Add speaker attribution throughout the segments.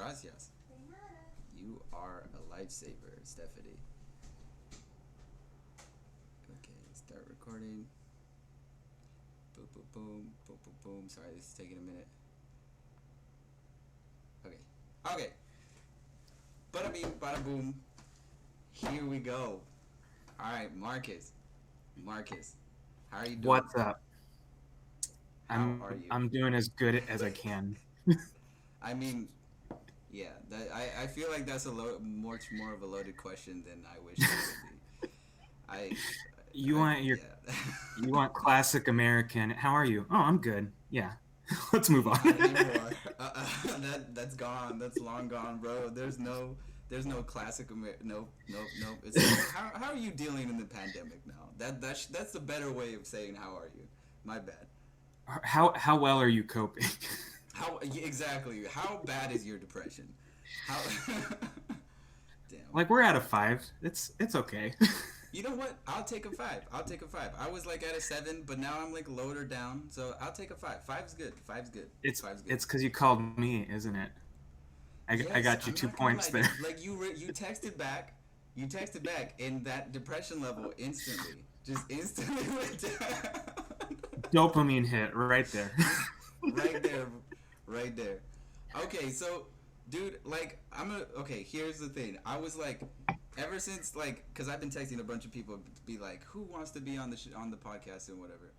Speaker 1: Gracias. You are a lifesaver, Stephanie. Okay, start recording. Boom, boom, boom, boom, boom, boom. Sorry, this is taking a minute. Okay. Okay. Bada beam, bada boom. Here we go. All right, Marcus. Marcus, how are you doing?
Speaker 2: What's up?
Speaker 1: How are you?
Speaker 2: I'm doing as good as I can.
Speaker 1: I mean, yeah. I feel like that's much more of a loaded question than I wish it would be. I,
Speaker 2: You want your
Speaker 1: yeah.
Speaker 2: you want classic American. How are you? Oh, I'm good. Yeah. Let's move on.
Speaker 1: Not anymore. That's gone. That's long gone, bro. There's no classic Nope, nope, nope. It's like, how are you dealing in the pandemic now? That's the better way of saying how are you. My bad.
Speaker 2: How well are you coping?
Speaker 1: How exactly? How bad is your depression? How? Damn.
Speaker 2: Like we're at a 5. It's okay.
Speaker 1: You know what? I'll take a 5. I'll take a 5. I was like at a 7, but now I'm like lower down. So I'll take a 5. Five's good. Five's good.
Speaker 2: It's
Speaker 1: Five's good.
Speaker 2: it's because you called me, isn't it? I
Speaker 1: Yes,
Speaker 2: got you
Speaker 1: I'm
Speaker 2: 2
Speaker 1: not gonna
Speaker 2: points
Speaker 1: lie.
Speaker 2: there.
Speaker 1: Like you texted back. You texted back, and that depression level instantly, just instantly went down.
Speaker 2: Dopamine hit right there.
Speaker 1: Right there, right there. Okay, so, dude, like, okay, here's the thing. I was like, ever since, like, because I've been texting a bunch of people to be like, who wants to be on the podcast and whatever.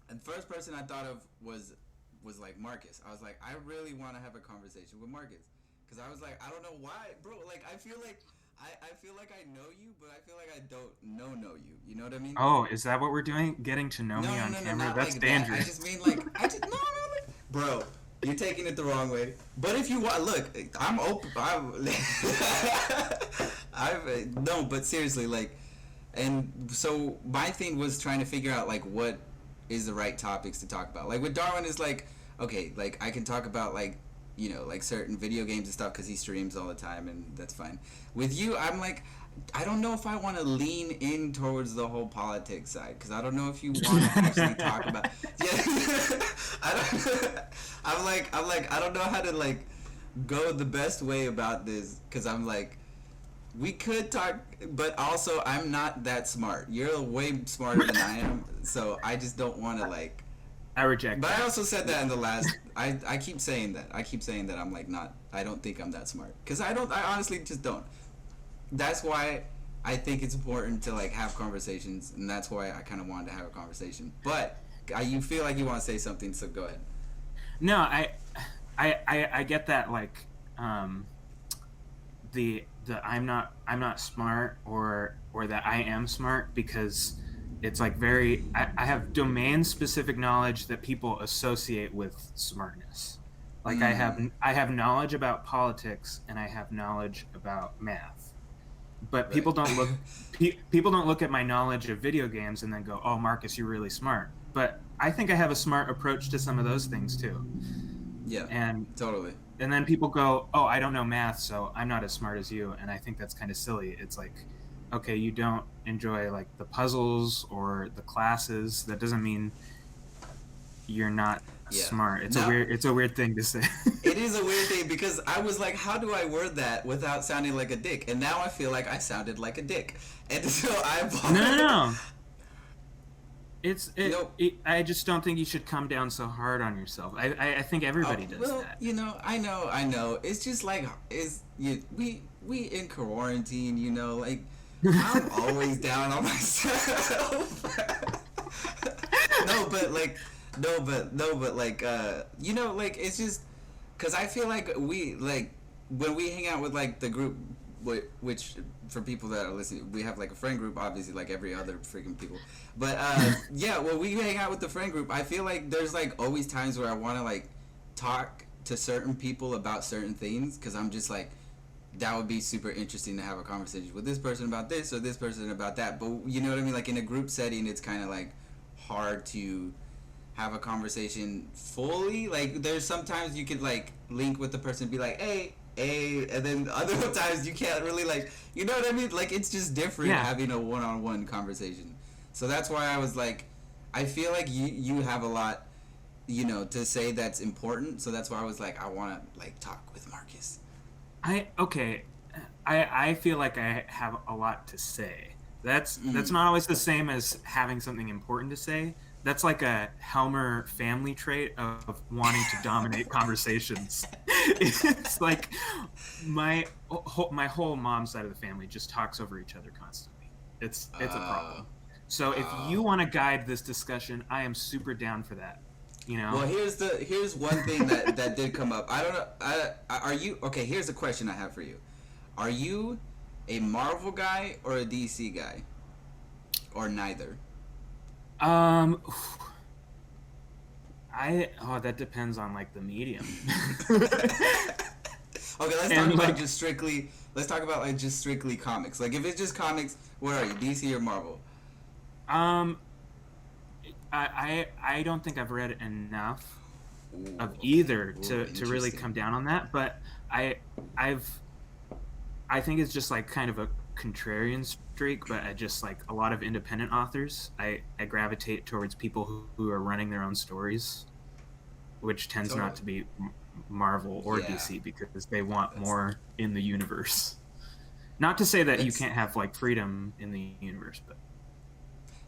Speaker 1: And the first person I thought of was like Marcus. I was like, I really want to have a conversation with Marcus, because I was like, I don't know why, bro. Like, I feel like I know you, but I feel like I don't know you. You know what I mean?
Speaker 2: Oh, is that what we're doing? Getting to know
Speaker 1: No,
Speaker 2: me
Speaker 1: no,
Speaker 2: on
Speaker 1: no, no,
Speaker 2: camera?
Speaker 1: not
Speaker 2: That's
Speaker 1: like that. I
Speaker 2: dangerous.
Speaker 1: just mean like bro. You're taking it the wrong way. But if you want, look, I'm open. No, but seriously, like, and so my thing was trying to figure out like what is the right topics to talk about. Like with Darwin is like, okay, like I can talk about like, like certain video games and stuff because he streams all the time and that's fine. With you, I'm like, I don't know if I want to lean in towards the whole politics side because I don't know if you want to actually talk about. Yeah, I don't. I'm like, I don't know how to like go the best way about this because I'm like, we could talk, but also I'm not that smart. You're way smarter than I am, so I just don't want to like.
Speaker 2: I reject
Speaker 1: But
Speaker 2: that.
Speaker 1: I also said that in the last. I keep saying that. I keep saying that I'm like not. I don't think I'm that smart because I don't. I honestly just don't. That's why I think it's important to like have conversations, and that's why I kind of wanted to have a conversation. But you feel like you want to say something, so go ahead.
Speaker 2: No, I get that like the I'm not smart or that I am smart because it's like I have domain specific knowledge that people associate with smartness. Like I have knowledge about politics and I have knowledge about math. But
Speaker 1: Right.
Speaker 2: people don't look at my knowledge of video games and then go, "Oh, Marcus, you're really smart." But I think I have a smart approach to some of those things too.
Speaker 1: Yeah.
Speaker 2: And
Speaker 1: Totally.
Speaker 2: and then people go, "Oh, I don't know math, so I'm not as smart as you." And I think that's kind of silly. It's like, okay, you don't enjoy like the puzzles or the classes. That doesn't mean you're not
Speaker 1: Yeah.
Speaker 2: smart.
Speaker 1: No.
Speaker 2: It's a weird thing to say.
Speaker 1: It is a weird thing because I was like, how do I word that without sounding like a dick? And now I feel like I sounded like a dick. And so I
Speaker 2: No.
Speaker 1: Nope.
Speaker 2: I just don't think you should come down so hard on yourself. I think everybody does
Speaker 1: well,
Speaker 2: that.
Speaker 1: I know. It's just like we in quarantine, like I'm always down on myself. Like it's just because I feel like we like when we hang out with like the group, which for people that are listening, we have like a friend group, obviously, like every other freaking people. But yeah, when we hang out with the friend group, I feel like there's like always times where I want to like talk to certain people about certain things because I'm just like, that would be super interesting to have a conversation with this person about this or this person about that. But you know what I mean? Like in a group setting, it's kind of like hard to have a conversation fully. Like there's sometimes you could like link with the person and be like, hey, and then other times you can't really like, you know what I mean? Like it's just different having a one-on-one conversation. So that's why I was like, I feel like you have a lot to say that's important. So that's why I was like, I want to like talk with Marcus.
Speaker 2: Okay. I feel like I have a lot to say. That's
Speaker 1: Mm.
Speaker 2: not always the same as having something important to say. That's like a Helmer family trait of wanting to dominate conversations. It's like my whole mom's side of the family just talks over each other constantly. It's a
Speaker 1: Uh,
Speaker 2: problem. So if
Speaker 1: uh,
Speaker 2: you want to guide this discussion, I am super down for that. You know?
Speaker 1: well, here's one thing that did come up. I don't know. Are you okay? Here's a question I have for you. Are you a Marvel guy or a DC guy, or neither?
Speaker 2: Um, that depends on like the medium.
Speaker 1: Okay, let's talk
Speaker 2: And
Speaker 1: about
Speaker 2: like
Speaker 1: just strictly. Let's talk about like just strictly comics. Like if it's just comics, what are you, DC or Marvel?
Speaker 2: um I don't think I've read enough
Speaker 1: Ooh,
Speaker 2: of
Speaker 1: okay.
Speaker 2: either
Speaker 1: Ooh,
Speaker 2: to really
Speaker 1: interesting.
Speaker 2: come down on that, but I I've I think it's just like kind of a contrarian streak, but I just like a lot of independent authors. I gravitate towards people who are running their own stories, which tends not
Speaker 1: Totally.
Speaker 2: to be Marvel or
Speaker 1: Yeah,
Speaker 2: DC because they want
Speaker 1: that's
Speaker 2: more in the universe. Not to say that you
Speaker 1: it's
Speaker 2: can't have like freedom in the universe, but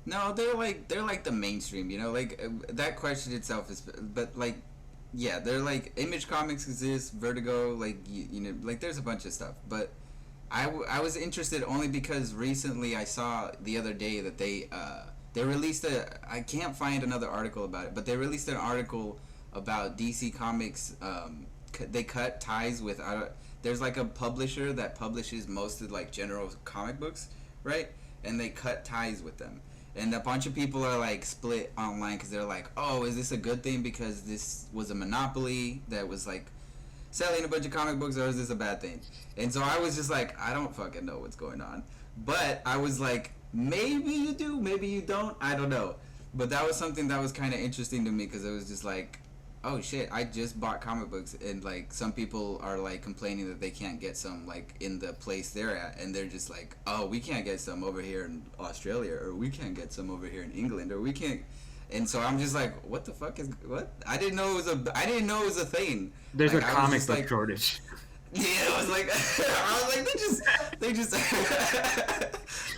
Speaker 1: no, they're like the mainstream. Like that question itself is, but like, yeah, they're like Image Comics exists, Vertigo, like like there's a bunch of stuff, but I was interested only because recently I saw the other day that they released I can't find another article about it, but they released an article about DC Comics. They cut ties with there's like a publisher that publishes most of like general comic books, right? And they cut ties with them. And a bunch of people are like split online because they're like, oh, is this a good thing because this was a monopoly that was like selling a bunch of comic books, or is this a bad thing? And so I was just like, I don't fucking know what's going on. But I was like, maybe you do, maybe you don't. I don't know. But that was something that was kind of interesting to me because it was just like, oh shit, I just bought comic books, and like some people are like complaining that they can't get some like in the place they're at, and they're just like, oh, we can't get some over here in Australia, or we can't get some over here in England, or we can't. And so I'm just like, what the fuck is what? I didn't know it was a thing.
Speaker 2: there's a
Speaker 1: Like I was
Speaker 2: comic
Speaker 1: just
Speaker 2: book
Speaker 1: like,
Speaker 2: shortage.
Speaker 1: yeah, I was like, I was like, they just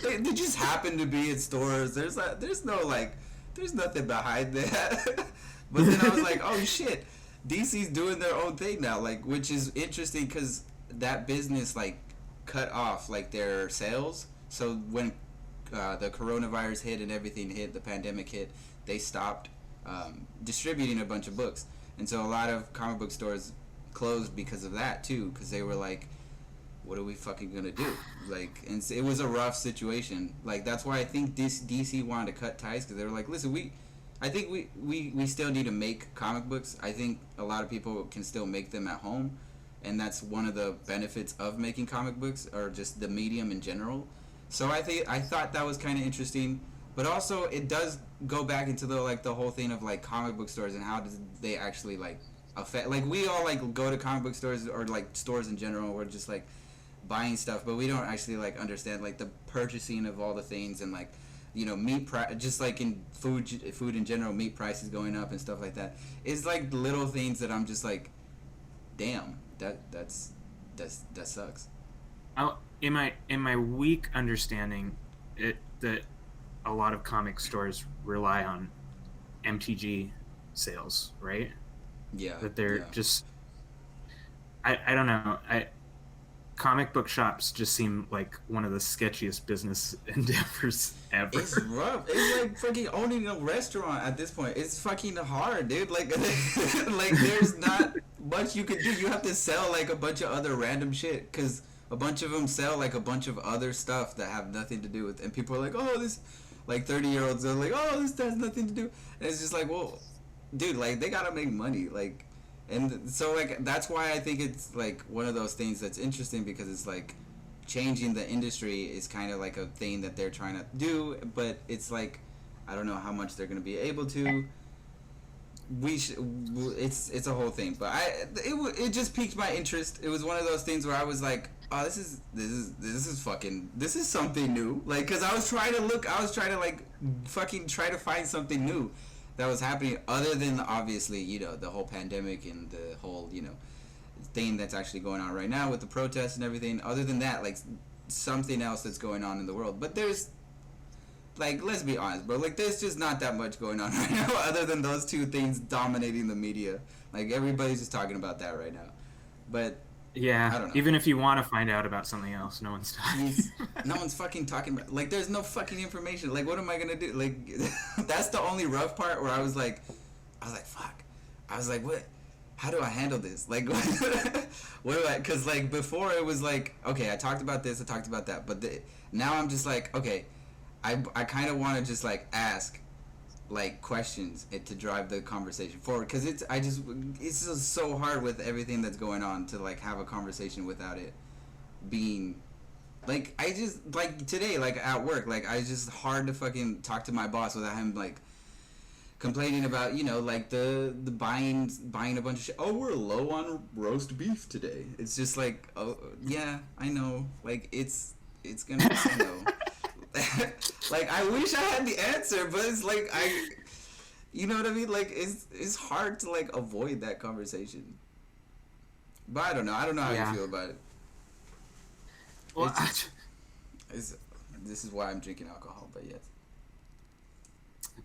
Speaker 1: they just happen to be in stores. There's no like, there's nothing behind that. But then I was like, oh shit, DC's doing their own thing now, like, which is interesting because that business like cut off like their sales. So when the coronavirus hit and everything hit, the pandemic hit, they stopped distributing a bunch of books, and so a lot of comic book stores closed because of that too, because they were like, what are we fucking gonna do? Like, and it was a rough situation. Like that's why I think this DC wanted to cut ties, because they were like, listen, I think we still need to make comic books. I think a lot of people can still make them at home, and that's one of the benefits of making comic books, or just the medium in general. So I thought that was kind of interesting, but also it does go back into the whole thing of like comic book stores and how does they actually like affect, like we all like go to comic book stores or like stores in general, we're just like buying stuff, but we don't actually like understand like the purchasing of all the things, and like just like in food in general, meat prices going up and stuff like that. It's like little things that I'm just like, damn, that sucks.
Speaker 2: In my weak understanding, that a lot of comic stores rely on MTG sales, right?
Speaker 1: Yeah,
Speaker 2: That they're
Speaker 1: yeah.
Speaker 2: just I don't know. Comic book shops just seem like one of the sketchiest business endeavors
Speaker 1: It's
Speaker 2: ever.
Speaker 1: rough. It's like fucking owning a restaurant at this point. It's fucking hard, dude. Like, like there's not much you can do. You have to sell like a bunch of other random shit, because a bunch of them sell like a bunch of other stuff that have nothing to do with. And people are like, oh, this, like 30-year-olds are like, oh, this has nothing to do. And it's just like, well, dude, like they gotta make money, like, and so like that's why I think it's like one of those things that's interesting, because it's like changing the industry is kind of like a thing that they're trying to do, but it's like I don't know how much they're gonna be able to. It's a whole thing, but it just piqued my interest. It was one of those things where I was like, oh, this is something new, like, because I was trying to like fucking try to find something new, that was happening other than obviously, you know, the whole pandemic and the whole, you know, thing that's actually going on right now with the protests and everything. Other than that, like something else that's going on in the world. But there's like, let's be honest, bro. Like, there's just not that much going on right now, other than those two things dominating the media. Like, everybody's just talking about that right now. But
Speaker 2: Yeah,
Speaker 1: I don't know.
Speaker 2: even if you want to find out about something else, no one's talking.
Speaker 1: No one's fucking talking about. Like, there's no fucking information. Like, what am I gonna do? Like, that's the only rough part where I was like, fuck. I was like, what? How do I handle this? Like, what do I? Because like before it was like, okay, I talked about this, I talked about that, but now I'm just like, okay. I kind of want to just like ask like questions to drive the conversation forward, because it's just so hard with everything that's going on to like have a conversation without it being like, I just like today, like at work, like I just hard to fucking talk to my boss without him like complaining about, you know, like the buying a bunch of shit. Oh, we're low on roast beef today. It's just like, oh yeah, I know, like it's gonna be no. Like, I wish I had the answer, but it's like you know what I mean? Like, it's hard to like avoid that conversation. But I don't know how you feel about it.
Speaker 2: Well,
Speaker 1: This is why I'm drinking alcohol, but yes.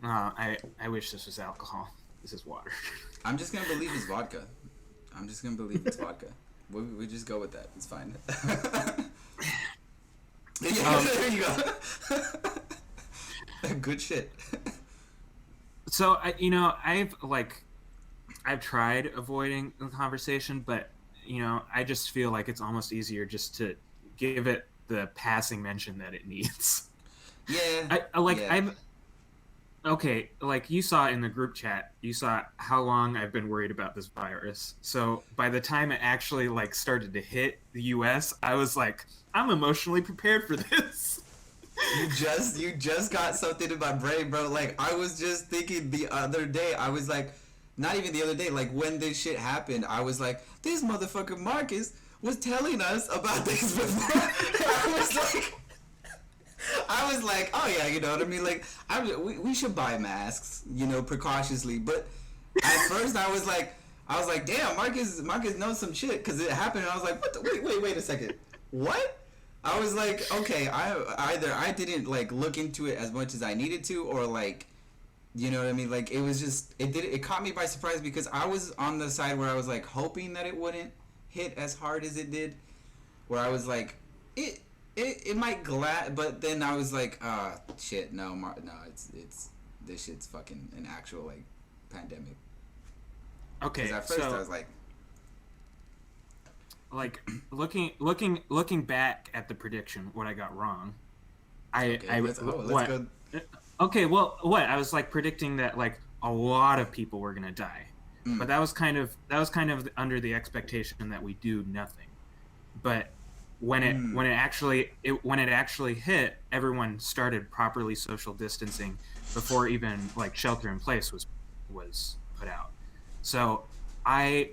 Speaker 2: I wish this was alcohol. This is water.
Speaker 1: I'm just gonna believe it's vodka. I'm just gonna believe it's vodka. We just go with that. It's fine. Yeah, there you go. Good shit.
Speaker 2: So I've tried avoiding the conversation, but I just feel like it's almost easier just to give it the passing mention that it needs.
Speaker 1: Yeah.
Speaker 2: Okay, like you saw in the group chat, you saw how long I've been worried about this virus. So by the time it actually like started to hit the US, I was like, I'm emotionally prepared for this.
Speaker 1: You just got something in my brain, bro. Like, I was just thinking the other day, I was like, not even the other day, like when this shit happened, I was like, this motherfucker Marcus was telling us about this before. I was like, oh yeah, you know what I mean? Like, we should buy masks, you know, precautiously. But at first I was like, damn, Marcus knows some shit, because it happened, and I was like, what the, wait a second, what? I was like, okay, I didn't like look into it as much as I needed to, or like, you know what I mean? Like, it was just, it caught me by surprise, because I was on the side where I was like hoping that it wouldn't hit as hard as it did, where I was like, it might but then I was like, shit, no, it's this shit's fucking an actual like pandemic.
Speaker 2: Okay,
Speaker 1: 'cause at first I was
Speaker 2: like looking back at the prediction, what I got wrong. Let's go. Okay, well, what I was like predicting that like a lot of people were gonna die, but that was kind of under the expectation that we do nothing. But when it actually hit, everyone started properly social distancing before even like shelter in place was put out. So I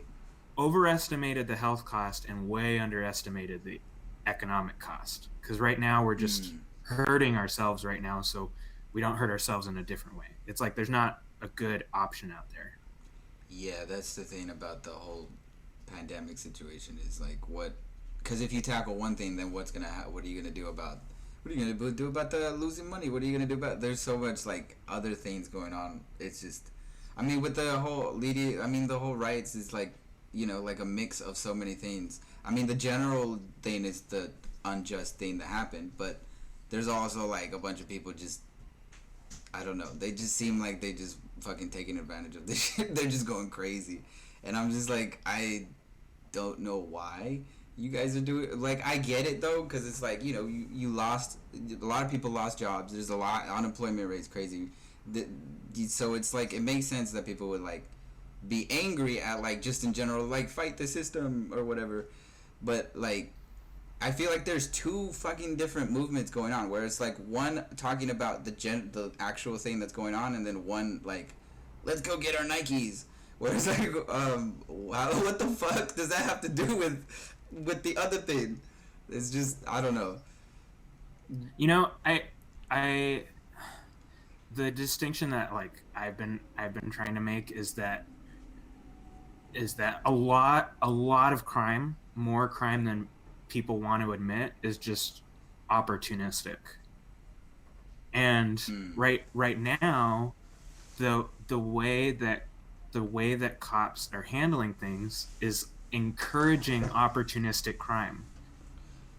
Speaker 2: overestimated the health cost and way underestimated the economic cost, because right now we're just hurting ourselves right now, so we don't hurt ourselves in a different way. It's like there's not a good option out there.
Speaker 1: Yeah, that's the thing about the whole pandemic situation, is like, what, because if you tackle one thing, then what are you gonna do about the losing money? What are you gonna do about, there's so much like other things going on. It's just, I mean, with the whole the whole riots is like, you know, like a mix of so many things. I mean, the general thing is the unjust thing that happened, but there's also like a bunch of people just, I don't know, they just seem like they just fucking taking advantage of this shit. They're just going crazy, and I'm just like, I don't know why you guys are doing, like, I get it though, because it's like, you know, you lost, a lot of people lost jobs, there's a lot, unemployment rate's crazy, so it's like, it makes sense that people would like be angry at, like, just in general, like, fight the system or whatever. But like, I feel like there's two fucking different movements going on, where it's like one talking about the actual thing that's going on, and then one like, let's go get our Nikes. Where it's like, wow, what the fuck does that have to do with the other thing? It's just, I don't know.
Speaker 2: You know, I the distinction that like I've been trying to make is that a lot of crime, more crime than people want to admit, is just opportunistic. And right now, the way that cops are handling things is encouraging opportunistic crime.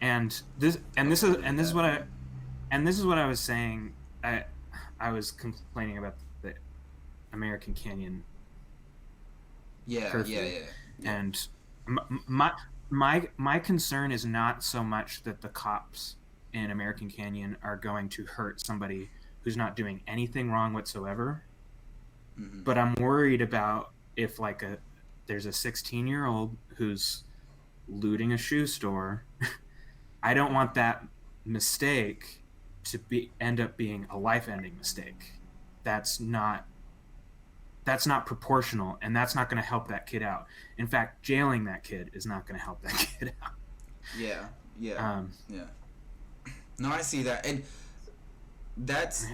Speaker 2: And this is what I was saying. I was complaining about the American Canyon curfew.
Speaker 1: Yeah.
Speaker 2: And my concern is not so much that the cops in American Canyon are going to hurt somebody who's not doing anything wrong whatsoever.
Speaker 1: Mm-hmm.
Speaker 2: But I'm worried about if there's a 16-year-old who's looting a shoe store. I don't want that mistake to end up being a life-ending mistake. That's not proportional, and that's not going to help that kid out. In fact, jailing that kid is not going to help that kid out.
Speaker 1: Yeah. No, I see that, and that's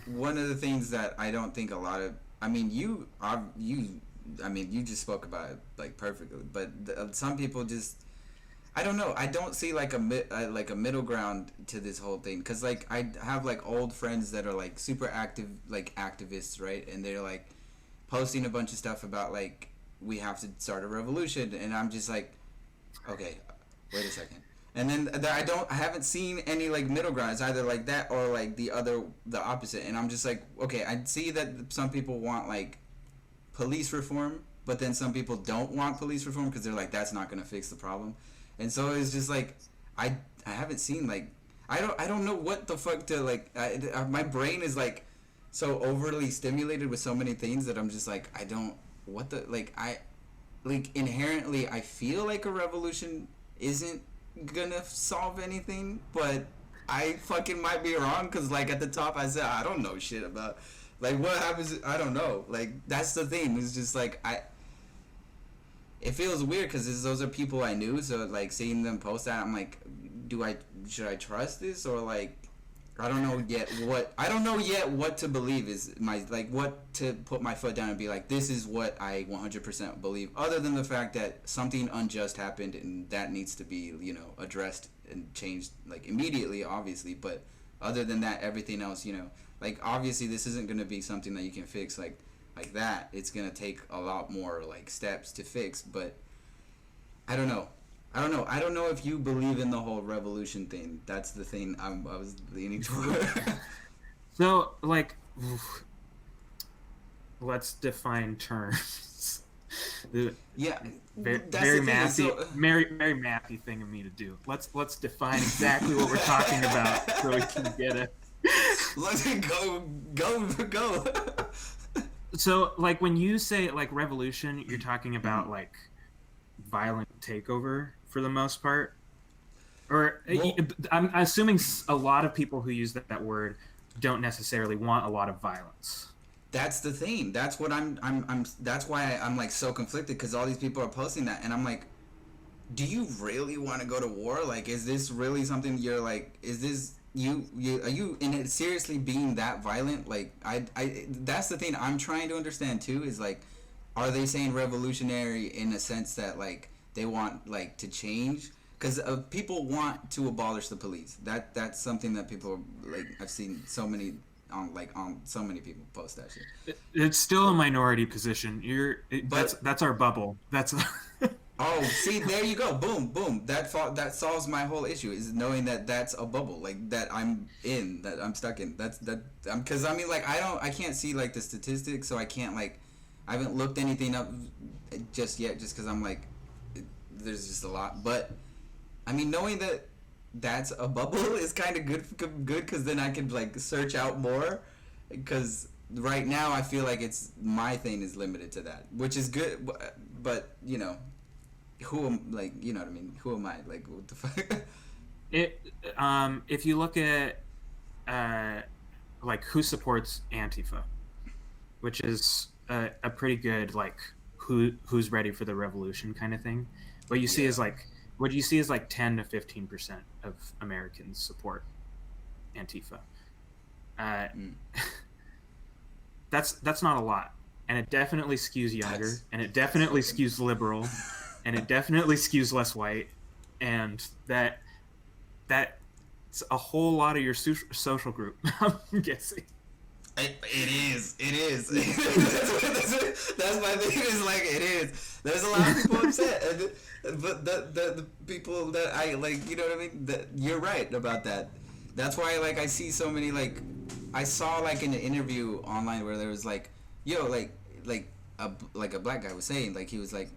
Speaker 1: one of the things that I don't think a lot of. I mean, you just spoke about it like perfectly, but some people just. I don't know. I don't see like a middle ground to this whole thing, because like I have like old friends that are like super active, like activists, right? And they're like posting a bunch of stuff about like we have to start a revolution, and I'm just like, okay, wait a second. And then I haven't seen any like middle ground. It's either like that or like the opposite. And I'm just like, okay, I see that some people want like police reform, but then some people don't want police reform because they're like, that's not going to fix the problem. And so it's just like, I haven't seen like, I don't know what the fuck to like, my brain is like so overly stimulated with so many things that I'm just like, inherently I feel like a revolution isn't gonna solve anything, but I fucking might be wrong, because like at the top I said I don't know shit about like what happens. I don't know, like that's the thing. It's just like it feels weird because those are people I knew, so like seeing them post that, I'm like, should I trust this, or like I don't know yet what to believe is my, like, what to put my foot down and be like, this is what I 100% believe, other than the fact that something unjust happened and that needs to be, you know, addressed and changed like immediately, obviously. But other than that, everything else, you know, like obviously this isn't going to be something that you can fix like that. It's going to take a lot more like steps to fix. But I don't know if you believe in the whole revolution thing. That's the thing I was leaning toward.
Speaker 2: So, like, let's define terms.
Speaker 1: Yeah,
Speaker 2: very mathy, very mathy thing of me to do. Let's define exactly what we're talking about so we can get it.
Speaker 1: Let's go.
Speaker 2: So, like, when you say like revolution, you're talking about like violent takeover for the most part, or well, I'm assuming a lot of people who use that word don't necessarily want a lot of violence.
Speaker 1: That's the thing. That's what I'm that's why I'm like so conflicted, because all these people are posting that, and I'm like, do you really want to go to war? Like, is this really something you're like, is this are you in it seriously being that violent? Like, I that's the thing I'm trying to understand too, is like, are they saying revolutionary in a sense that like they want like to change? Because people want to abolish the police. That's something that people like. I've seen so many on so many people post that shit.
Speaker 2: It's still a minority position. That's our bubble. That's.
Speaker 1: Oh, see, there you go. Boom. That solves my whole issue, is knowing that that's a bubble, like that I'm in, that I'm stuck in. Because I mean, like I can't see like the statistics, so I can't like. I haven't looked anything up just yet, just because I'm like, there's just a lot. But I mean, knowing that that's a bubble is kind of good, because then I could like search out more. Because right now I feel like my thing is limited to that, which is good. But you know, who am, like, you know what I mean? Who am I? Like, what the fuck?
Speaker 2: If you look at like who supports Antifa, which is a pretty good like who's ready for the revolution kind of thing. What you see is like 10 to 15% of Americans support Antifa. that's not a lot, and it definitely skews younger, and it definitely
Speaker 1: fucking
Speaker 2: skews liberal, and it definitely skews less white, and that's a whole lot of your social group. I'm guessing.
Speaker 1: it is. It is. That's my thing. Is like it is. There's a lot of people upset, but the people that I like, you know what I mean. That you're right about that. That's why like I see so many like I saw like in an interview online where there was like, yo, like a black guy was saying like he was like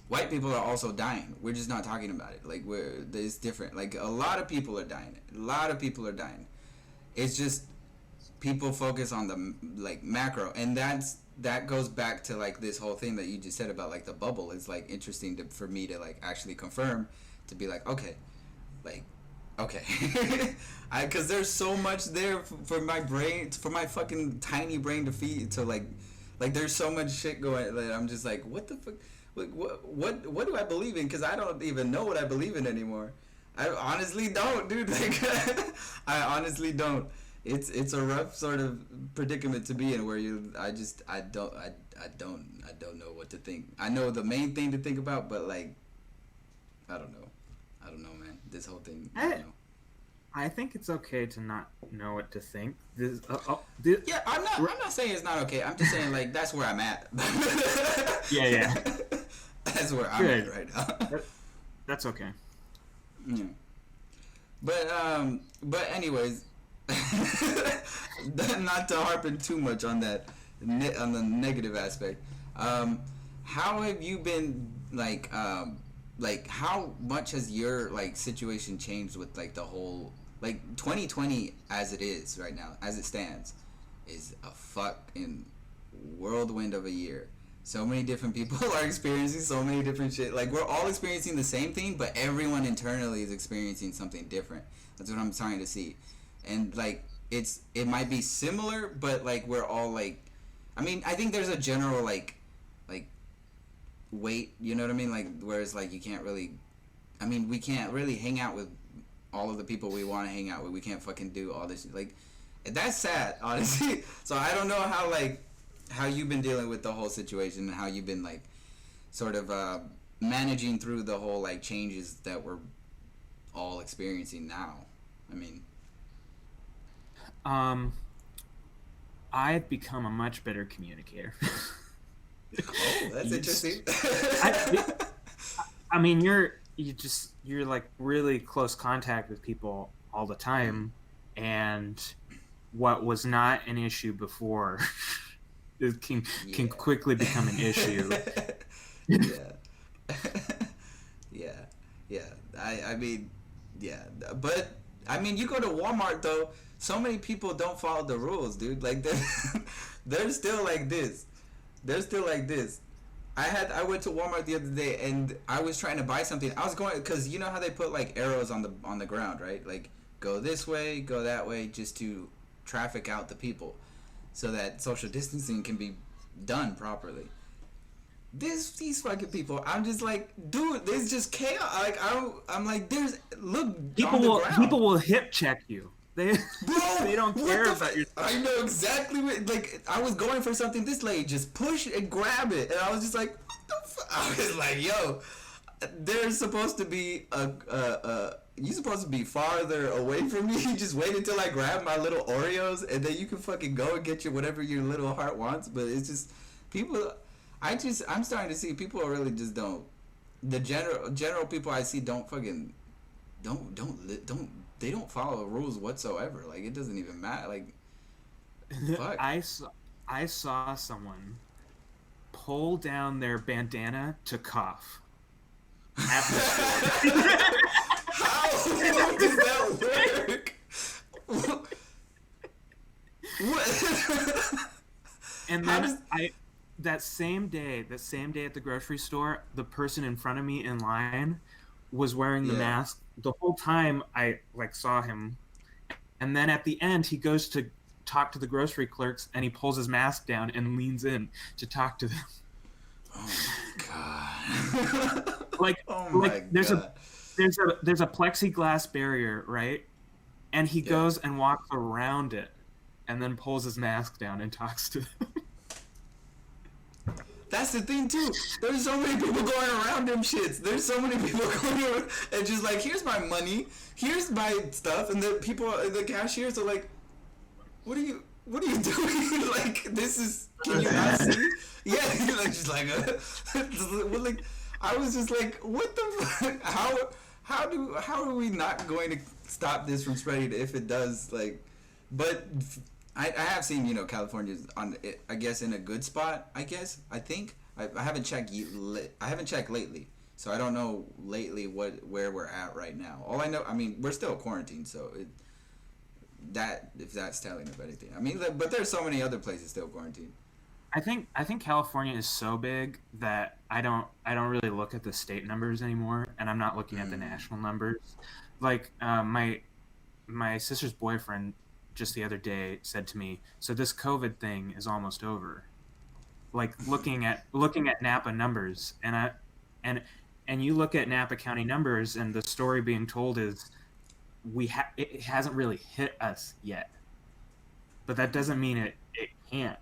Speaker 1: white people are also dying. We're just not talking about it. Like it's different. Like a lot of people are dying. A lot of people are dying. It's just people focus on the like macro, and that goes back to like this whole thing that you just said about like the bubble. It's like interesting for me to like actually confirm to be like like okay because there's so much there for my brain, for my fucking tiny brain to feed to like there's so much shit going that I'm just like what the fuck, like what do I believe in, because I don't even know what I believe in anymore. I honestly don't, dude. Like I honestly don't. It's a rough sort of predicament to be in where I don't know what to think. I know the main thing to think about, but like I don't know, man. This whole thing, I don't know.
Speaker 2: I think it's okay to not know what to think.
Speaker 1: Yeah, I'm not saying it's not okay. I'm just saying like that's where I'm at.
Speaker 2: Yeah.
Speaker 1: That's where I'm at right now.
Speaker 2: That's okay.
Speaker 1: Yeah. But anyways, not to harping too much on that, on the negative aspect. How have you been like how much has your like situation changed with like the whole like 2020 as it is right now, as it stands, is a fucking whirlwind of a year. So many different people are experiencing so many different shit. Like we're all experiencing the same thing, but everyone internally is experiencing something different. That's what I'm trying to see. And like it might be similar, but like we're all like, I mean, I think there's a general like weight, you know what I mean? Like whereas like you can't really, I mean, we can't really hang out with all of the people we want to hang out with. We can't fucking do all this shit. Like that's sad, honestly. So I don't know how you've been dealing with the whole situation and how you've been like sort of managing through the whole like changes that we're all experiencing now. I mean,
Speaker 2: I've become a much better communicator.
Speaker 1: oh, that's interesting.
Speaker 2: I mean, you're like really close contact with people all the time, and what was not an issue before it can quickly become an issue.
Speaker 1: Yeah. I mean, yeah, but I mean, you go to Walmart though. So many people don't follow the rules, dude. Like they're still like this. They're still like this. I went to Walmart the other day and I was trying to buy something. I was going because you know how they put like arrows on the ground, right? Like go this way, go that way, just to traffic out the people, so that social distancing can be done properly. These fucking people, I'm just like, dude, there's just chaos. Like I'm like, there's look
Speaker 2: people
Speaker 1: on the
Speaker 2: will
Speaker 1: ground.
Speaker 2: people will hip check you. They don't care about your.
Speaker 1: I know exactly what. Like I was going for something, this lady just push and grab it, and I was just like, what the fuck? I was like, yo, there's supposed to be you supposed to be farther away from me. You just wait until I grab my little Oreos, and then you can fucking go and get your whatever your little heart wants. But it's just people. I'm starting to see people really just don't. The general people I see don't fucking don't they don't follow rules whatsoever. Like it doesn't even matter. Like fuck.
Speaker 2: I saw someone pull down their bandana to cough. At the
Speaker 1: How does that work? What?
Speaker 2: And then that same day at the grocery store, the person in front of me in line was wearing the mask the whole time. I like saw him, and then at the end he goes to talk to the grocery clerks and he pulls his mask down and leans in to talk to them.
Speaker 1: Oh my god.
Speaker 2: There's a plexiglass barrier, right? And he goes and walks around it and then pulls his mask down and talks to them.
Speaker 1: That's the thing too. There's so many people going around them shits. There's so many people going around and just like, here's my money, here's my stuff, and the people, the cashiers are like, what are you doing? Like, this is, can you not see? Yeah, like just like, like, I was just like, what the fuck? How are we not going to stop this from spreading if it does? Like, but I have seen, you know, California's on it, I guess, in a good spot. I think I haven't checked. I haven't checked lately, so I don't know lately where we're at right now. All I know, I mean, we're still quarantined, so if that's telling of anything. I mean, but there's so many other places still quarantined.
Speaker 2: I think California is so big that I don't really look at the state numbers anymore, and I'm not looking at the national numbers. Like my sister's boyfriend just the other day said to me, "So this COVID thing is almost over." Like looking at Napa numbers, and you look at Napa County numbers, and the story being told is it hasn't really hit us yet, but that doesn't mean it can't.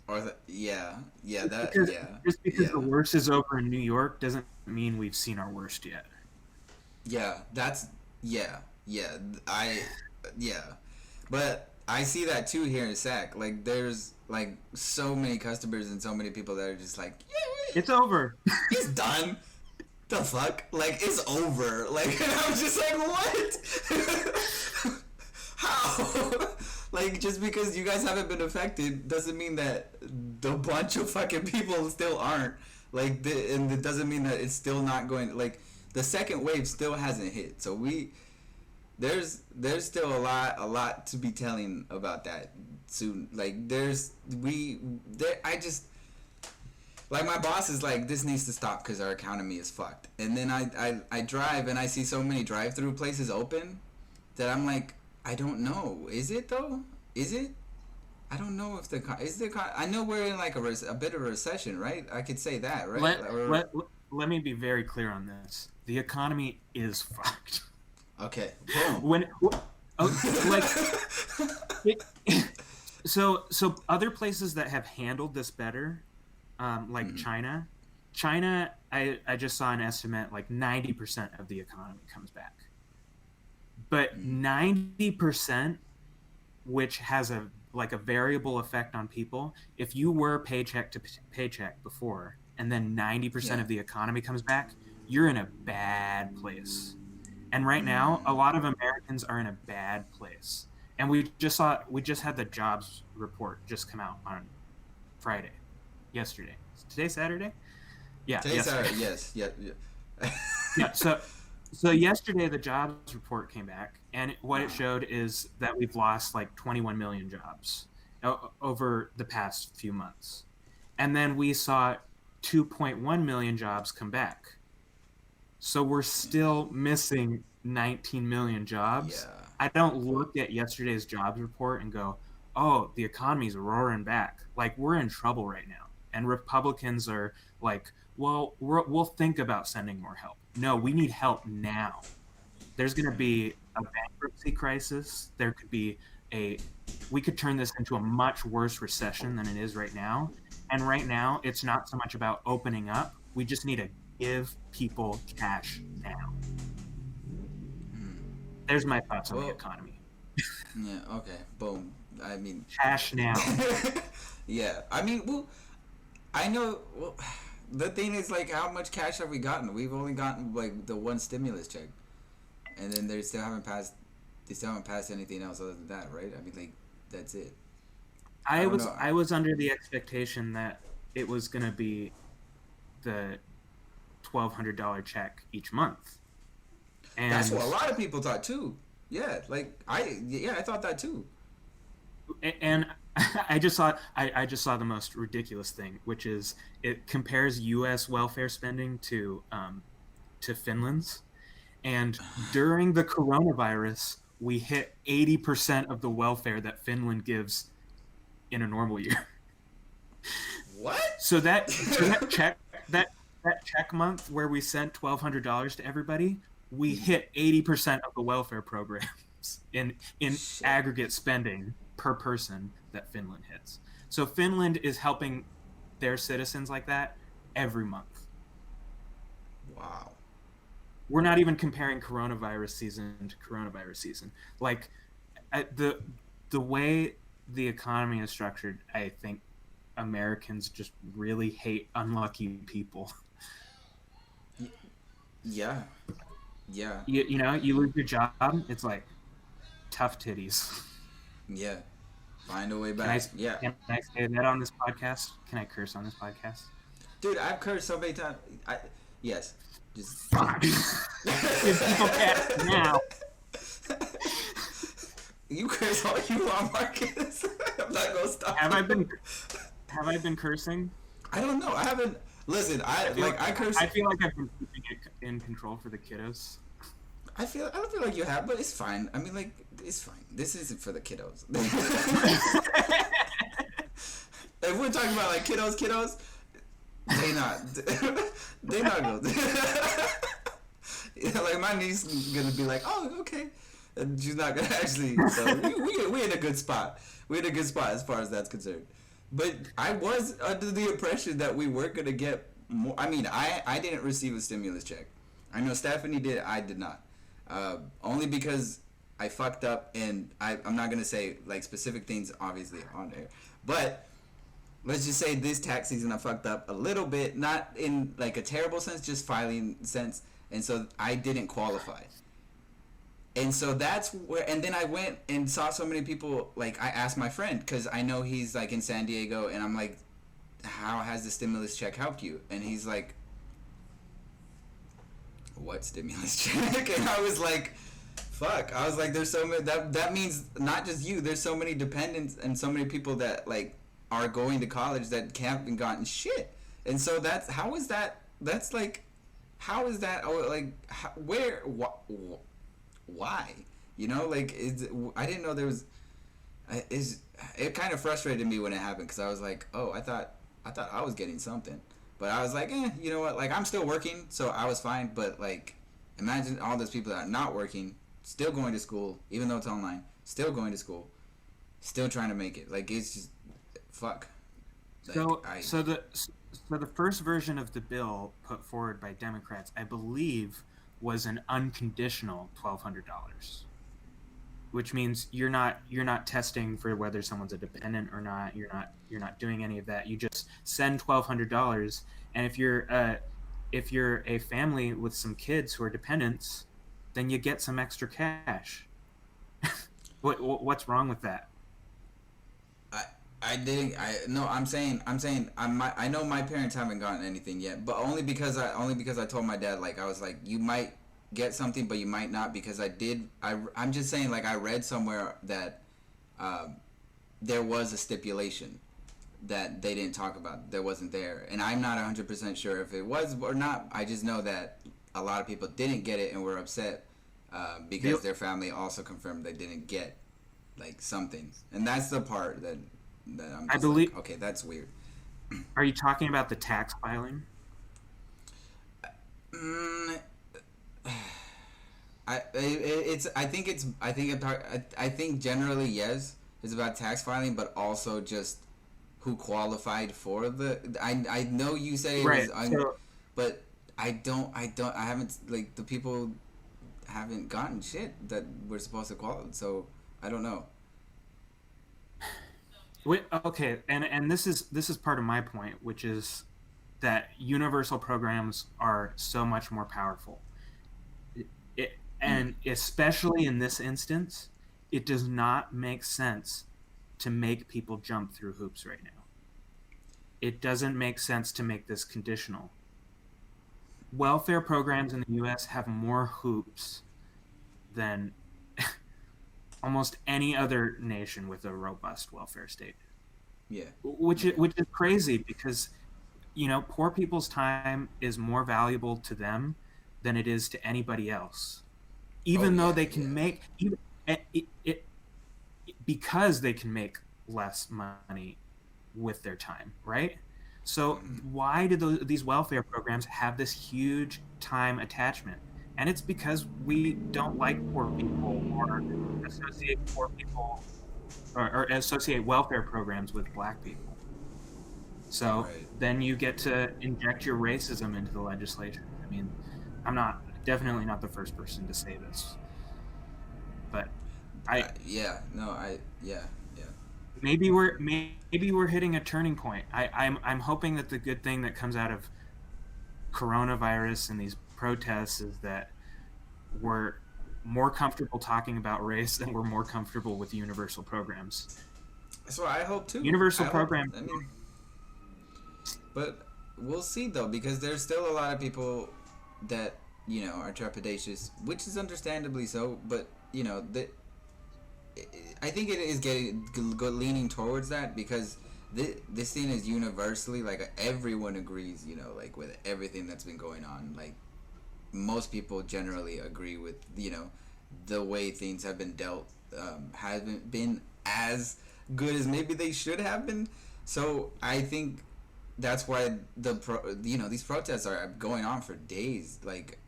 Speaker 2: Just because the worst is over in New York doesn't mean we've seen our worst yet.
Speaker 1: But I see that too here in Sac. Like, there's like so many customers and so many people that are just like, yeah,
Speaker 2: it's over.
Speaker 1: It's done. The fuck? Like, it's over. Like, and I was just like, what? How? Like, just because you guys haven't been affected doesn't mean that the bunch of fucking people still aren't. Like, and it doesn't mean that it's still not going. Like, the second wave still hasn't hit. So there's still a lot to be telling about that soon. Like, like, my boss is like, this needs to stop because our economy is fucked. And then I drive and I see so many drive-through places open that I'm like, I don't know. Is it though? Is it? I don't know if I know we're in like a bit of a recession, right? I could say that, right?
Speaker 2: Let me be very clear on this. The economy is fucked.
Speaker 1: Okay.
Speaker 2: So other places that have handled this better, like China, I just saw an estimate like 90% of the economy comes back. But 90%, which has a variable effect on people, if you were paycheck to paycheck before, and then 90% of the economy comes back, you're in a bad place. And right now, a lot of Americans are in a bad place. And we just had the jobs report just come out on Friday, yesterday. Is today Saturday? Yeah.
Speaker 1: Today's Saturday. Yes. Yeah.
Speaker 2: Yeah. So yesterday the jobs report came back, and what it showed is that we've lost like 21 million jobs over the past few months. And then we saw 2.1 million jobs come back. So we're still missing 19 million jobs.
Speaker 1: Yeah.
Speaker 2: I don't look at yesterday's jobs report and go, oh, the economy's roaring back. Like, we're in trouble right now. And Republicans are like, well, we'll think about sending more help. No, we need help now. There's going to be a bankruptcy crisis. There could be we could turn this into a much worse recession than it is right now. And right now, it's not so much about opening up. We just need to give people cash now. There's my thoughts on the economy.
Speaker 1: Yeah, okay. Boom. I mean,
Speaker 2: cash now.
Speaker 1: Yeah. I mean, well, I know, the thing is, like, how much cash have we gotten? We've only gotten like the one stimulus check. And then they still haven't passed anything else other than that, right? I mean, like, that's it.
Speaker 2: I was under the expectation that it was going to be the $1,200 check each month. And
Speaker 1: that's what a lot of people thought too. Yeah, like I thought that too.
Speaker 2: And I just saw the most ridiculous thing, which is it compares U.S. welfare spending to Finland's, and during the coronavirus, we hit 80% of the welfare that Finland gives in a normal year.
Speaker 1: What?
Speaker 2: So that check month where we sent $1,200 to everybody, we hit 80% of the welfare programs. in
Speaker 1: Shit.
Speaker 2: aggregate spending per person that Finland hits. So Finland is helping their citizens like that every month.
Speaker 1: Wow.
Speaker 2: We're not even comparing coronavirus season to coronavirus season. Like the way the economy is structured, I think Americans just really hate unlucky people.
Speaker 1: Yeah. Yeah.
Speaker 2: You know, you lose your job, it's like tough titties.
Speaker 1: Yeah. Find a way
Speaker 2: Can I
Speaker 1: back. Yeah.
Speaker 2: can I say that on this podcast? Can I curse on this podcast?
Speaker 1: Dude, I've cursed so many times. Yes. Just.
Speaker 2: Fuck. If people can't now.
Speaker 1: You curse all you want, Marcus. I'm not gonna stop.
Speaker 2: Have I been cursing?
Speaker 1: I don't know. I haven't. Listen, I curse.
Speaker 2: I feel like I've been keeping it in control for the kiddos.
Speaker 1: I don't feel like you have, but it's fine. I mean, like, it's fine. This isn't for the kiddos. If we're talking about like kiddos, they not good. Yeah, like my niece is gonna be like, oh, okay, and she's not gonna actually. So we in a good spot. We're in a good spot as far as that's concerned. But I was under the impression that we were gonna get more. I mean, I didn't receive a stimulus check. I know Stephanie did. I did not. Only because I fucked up, and I'm not gonna say like specific things obviously on there, but let's just say this tax season I fucked up a little bit, not in like a terrible sense, just filing sense, and so I didn't qualify. And so that's where, and then I went and saw so many people. Like I asked my friend because I know he's like in San Diego, and I'm like, how has the stimulus check helped you? And he's like, what stimulus check? And I was like, fuck. I was like, there's so many, that means not just you, there's so many dependents and so many people that like are going to college that haven't gotten shit. And so that's, how is that, that's like, how is that, like, how, where, why? You know, like, I didn't know there was, it kind of frustrated me when it happened, because I was like, oh, I thought I was getting something. But I was like, you know what? Like, I'm still working, so I was fine. But, like, imagine all those people that are not working, still going to school, even though it's online, still going to school, still trying to make it. Like, it's just, fuck. Like,
Speaker 2: so the first version of the bill put forward by Democrats, I believe, was an unconditional $1,200, which means you're not testing for whether someone's a dependent or not. You're not doing any of that. You just send $1,200, and if you're a family with some kids who are dependents, then you get some extra cash. What's wrong with that?
Speaker 1: I'm saying I know my parents haven't gotten anything yet, but only because I told my dad, like, I was like, you might get something but you might not, because I'm just saying, like, I read somewhere that there was a stipulation that they didn't talk about, that wasn't there, and I'm not 100% sure if it was or not. I just know that a lot of people didn't get it and were upset because their family also confirmed they didn't get like something, and that's the part that I'm just, I believe, like, okay, that's weird.
Speaker 2: Are you talking about the tax filing?
Speaker 1: I think generally yes, it's about tax filing, but also just who qualified for the. I know you say it
Speaker 2: right,
Speaker 1: was, but I haven't, like, the people haven't gotten shit that we're supposed to qualify, so I don't know.
Speaker 2: Okay, and this is part of my point, which is that universal programs are so much more powerful. And especially in this instance, it does not make sense to make people jump through hoops right now. It doesn't make sense to make this conditional. Welfare programs in the U.S. have more hoops than almost any other nation with a robust welfare state.
Speaker 1: Yeah.
Speaker 2: Which is crazy, because, you know, poor people's time is more valuable to them than it is to anybody else. Even though they can make because they can make less money with their time, right? So why do these welfare programs have this huge time attachment? and it's because we don't like poor people or associate poor people or associate welfare programs with black people. So
Speaker 1: Right.
Speaker 2: then you get to inject your racism into the legislation. I mean, I'm not definitely not the first person to say this, but I
Speaker 1: Yeah. No. Yeah. Yeah.
Speaker 2: maybe we're hitting a turning point. I'm hoping that the good thing that comes out of coronavirus and these protests is that we're more comfortable talking about race and we're more comfortable with universal programs.
Speaker 1: That's what I hope too. I
Speaker 2: Universal
Speaker 1: hope.
Speaker 2: programs.
Speaker 1: I mean, but we'll see though, because there's still a lot of people that are trepidatious, which is understandably so. But I think it is getting leaning towards that, because this thing is universally, like, everyone agrees, like, with everything that's been going on. Like, most people generally agree with the way things have been dealt, haven't been as good as maybe they should have been. So I think that's why these protests are going on for days. Like,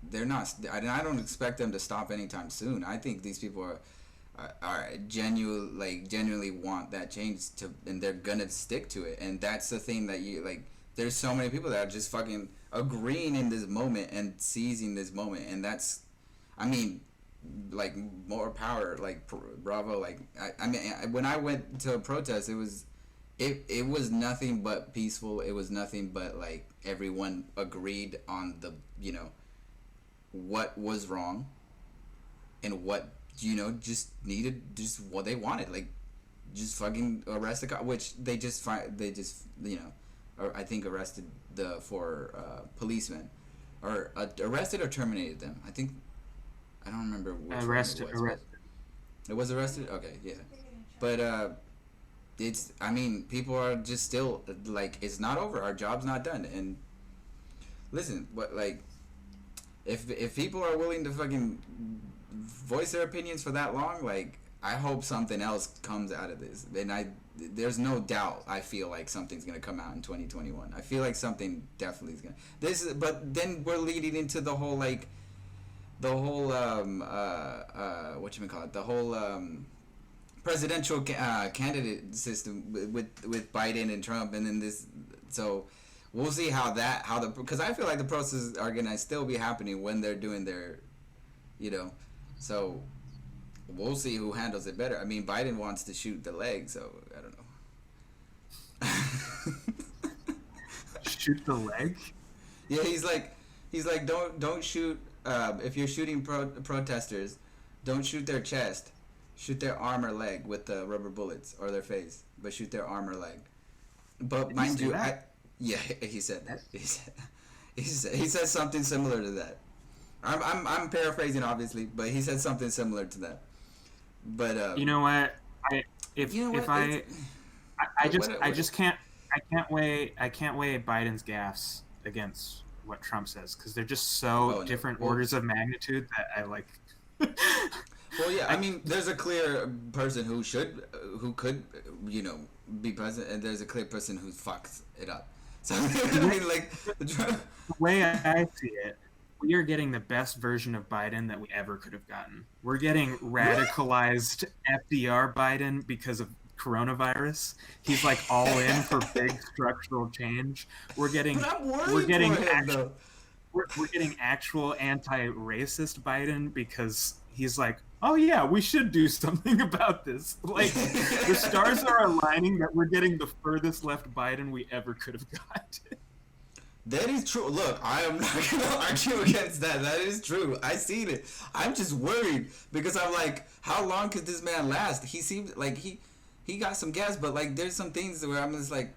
Speaker 1: they're not. I don't expect them to stop anytime soon. I think these people are genuinely want that change to, and they're gonna stick to it. And that's the thing that there's so many people that are just fucking agreeing in this moment and seizing this moment, and that's, I mean, like, more power. Like, bravo. Like, I mean, when I went to a protest, it was nothing but peaceful. It was nothing but, like, everyone agreed on the what was wrong, and what just needed, just what they wanted, like, just fucking arrest the cop, which they just or I think arrested the four policemen, or arrested or terminated them. I don't remember which
Speaker 2: Arrested.
Speaker 1: one it was. It was arrested. Okay, yeah, but it's, I mean, people are just still, like, it's not over. Our job's not done. And listen, but, like, if people are willing to fucking voice their opinions for that long, like, I hope something else comes out of this. And there's no doubt, I feel like something's gonna come out in 2021. I feel like something definitely is gonna. But then we're leading into the whole whatchamacallit, the whole presidential candidate system with Biden and Trump, and then this. So we'll see because I feel like the processes are gonna still be happening when they're doing their, so we'll see who handles it better. I mean, Biden wants to shoot the leg, so I don't know.
Speaker 2: Shoot the leg?
Speaker 1: Yeah, he's like don't shoot. If you're shooting protesters, don't shoot their chest. Shoot their arm or leg with the rubber bullets, or their face, but shoot their arm or leg. But
Speaker 2: Did
Speaker 1: mind
Speaker 2: he
Speaker 1: you,
Speaker 2: say
Speaker 1: he said that. He said something similar to that. I'm paraphrasing, obviously, but he said something similar to that. But
Speaker 2: you know what? I just can't weigh Biden's gaffes against what Trump says, because they're just so different orders of magnitude that I like.
Speaker 1: Well, yeah, I mean, there's a clear person who could, be president, and there's a clear person who fucks it up. So, I mean, like,
Speaker 2: the way I see it, we are getting the best version of Biden that we ever could have gotten. We're getting radicalized FDR Biden because of coronavirus. He's like all in for big structural change. We're getting actual anti-racist Biden because he's like, oh yeah, we should do something about this. Like, the stars are aligning that we're getting the furthest left Biden we ever could have gotten.
Speaker 1: That is true. Look, I am not going to argue against that. That is true. I seen it. I'm just worried because I'm like, how long could this man last? He seems like he got some gas, but, like, there's some things where I'm just like,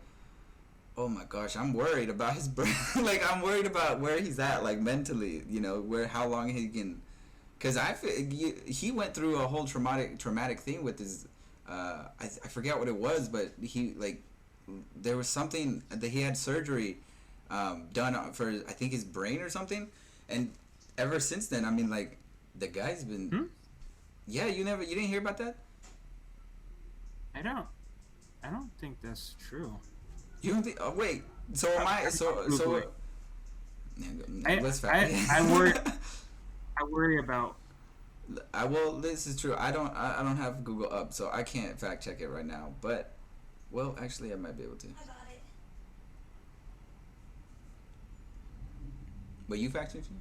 Speaker 1: oh my gosh, I'm worried about his brain. Like, I'm worried about where he's at, like, mentally, how long he can. Because I feel he went through a whole traumatic thing with his, I forget what it was, but there was something that he had surgery done for, I think, his brain or something, and ever since then, I mean, like, the guy's been. Yeah, you didn't hear about that?
Speaker 2: I don't think that's true.
Speaker 1: You don't think? Oh, wait. So am I? So.
Speaker 2: I worry. I worry about.
Speaker 1: This is true. I don't have Google up, so I can't fact check it right now. But well, actually, I might be able to.
Speaker 3: I got it.
Speaker 1: But you fact checked it?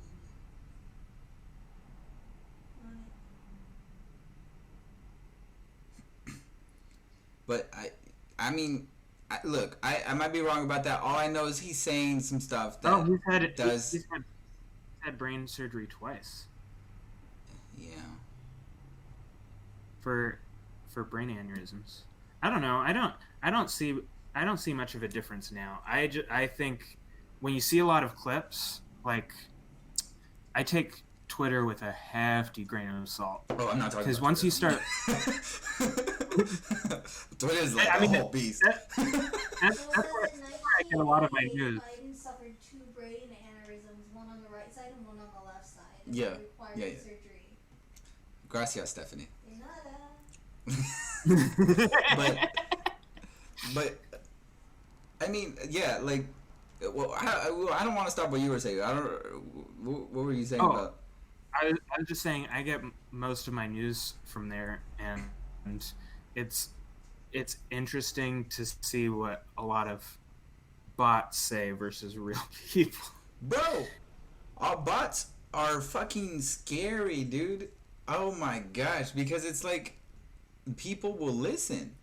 Speaker 3: On
Speaker 1: But I mean, look, I might be wrong about that. All I know is he's saying some stuff that
Speaker 2: Oh,
Speaker 1: does.
Speaker 2: he's had brain surgery twice
Speaker 1: Yeah.
Speaker 2: for brain aneurysms. I don't know. I don't see much of a difference now. I think when you see a lot of clips, like I take Twitter with a hefty grain of salt.
Speaker 1: Oh, I'm not talking.
Speaker 2: Because
Speaker 1: about
Speaker 2: once you
Speaker 1: Twitter.
Speaker 2: start,
Speaker 1: Twitter's like
Speaker 2: I
Speaker 1: a
Speaker 2: mean,
Speaker 1: whole beast.
Speaker 2: that's
Speaker 3: So
Speaker 2: where
Speaker 3: it says in
Speaker 2: I get a lot of my
Speaker 3: 1988,
Speaker 2: news.
Speaker 3: Biden suffered 2 brain aneurysms, one on the right side and one on the left side. And
Speaker 1: Yeah,
Speaker 3: required
Speaker 1: yeah.
Speaker 3: surgery.
Speaker 1: Gracias, Stephanie.
Speaker 3: De nada.
Speaker 1: but I mean, yeah, like, well, I don't want to stop what you were saying. I don't. What were you saying
Speaker 2: Oh.
Speaker 1: about?
Speaker 2: I was just saying I get most of my news from there, and it's interesting to see what a lot of bots say versus real people.
Speaker 1: Bro, our bots are fucking scary, dude. Oh my gosh, because it's like people will listen.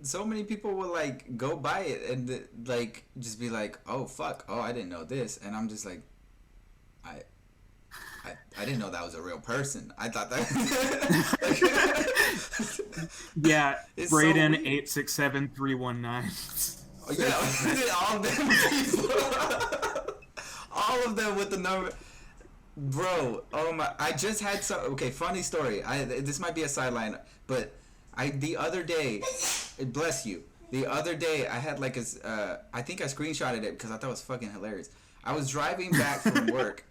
Speaker 1: So many people will like go by it and like just be like, "Oh fuck, oh I didn't know this," and I'm just like, I I didn't know that was a real person. I thought that.
Speaker 2: Yeah,
Speaker 1: It's
Speaker 2: Braden
Speaker 1: so weird.
Speaker 2: 867-319.
Speaker 1: Yeah, all of them people. All of them with the number. Bro, oh my! I just had some. Okay, funny story. This might be a sideline, but the other day, bless you. The other day, I had like I think I screenshotted it because I thought it was fucking hilarious. I was driving back from work,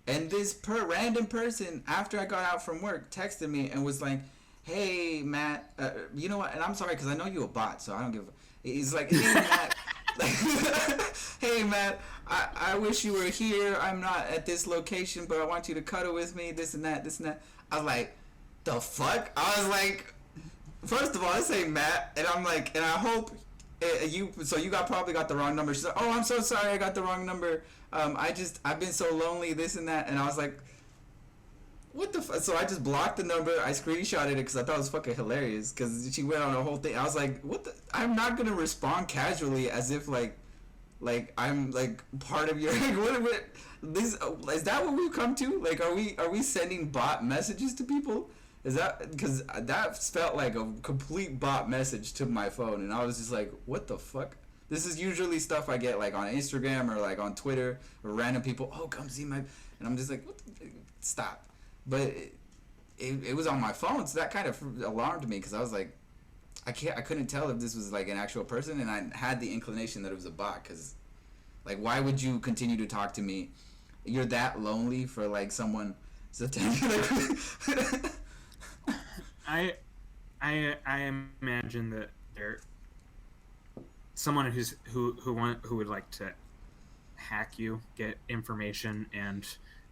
Speaker 1: and this random person after I got out from work texted me and was like, "Hey Matt, you know what?" And I'm sorry because I know you a bot, so I don't give. He's like, "Hey Matt." Hey Matt, I wish you were here. I'm not at this location, but I want you to cuddle with me. This and that, this and that. I was like, the fuck? I was like, first of all, I say Matt, and I'm like, and I hope you. So you probably got the wrong number. She's like, oh, I'm so sorry, I got the wrong number. I've been so lonely, this and that, and I was like, what the fuck? So I just blocked the number. I screenshotted it because I thought it was fucking hilarious. Because she went on a whole thing. I was like, what the? I'm not gonna respond casually as if like I'm like part of your. What this is that what we've come to? Like, are we sending bot messages to people? Is that because that felt like a complete bot message to my phone, and I was just like, what the fuck? This is usually stuff I get like on Instagram or like on Twitter or random people. Oh, come see my, and I'm just like, what the, stop. But it was on my phone, so that kind of alarmed me because I was like, I couldn't tell if this was like an actual person, and I had the inclination that it was a bot. Because, like, why would you continue to talk to me? You're that lonely for like someone. So
Speaker 2: I imagine that there someone who would like to hack you, get information, and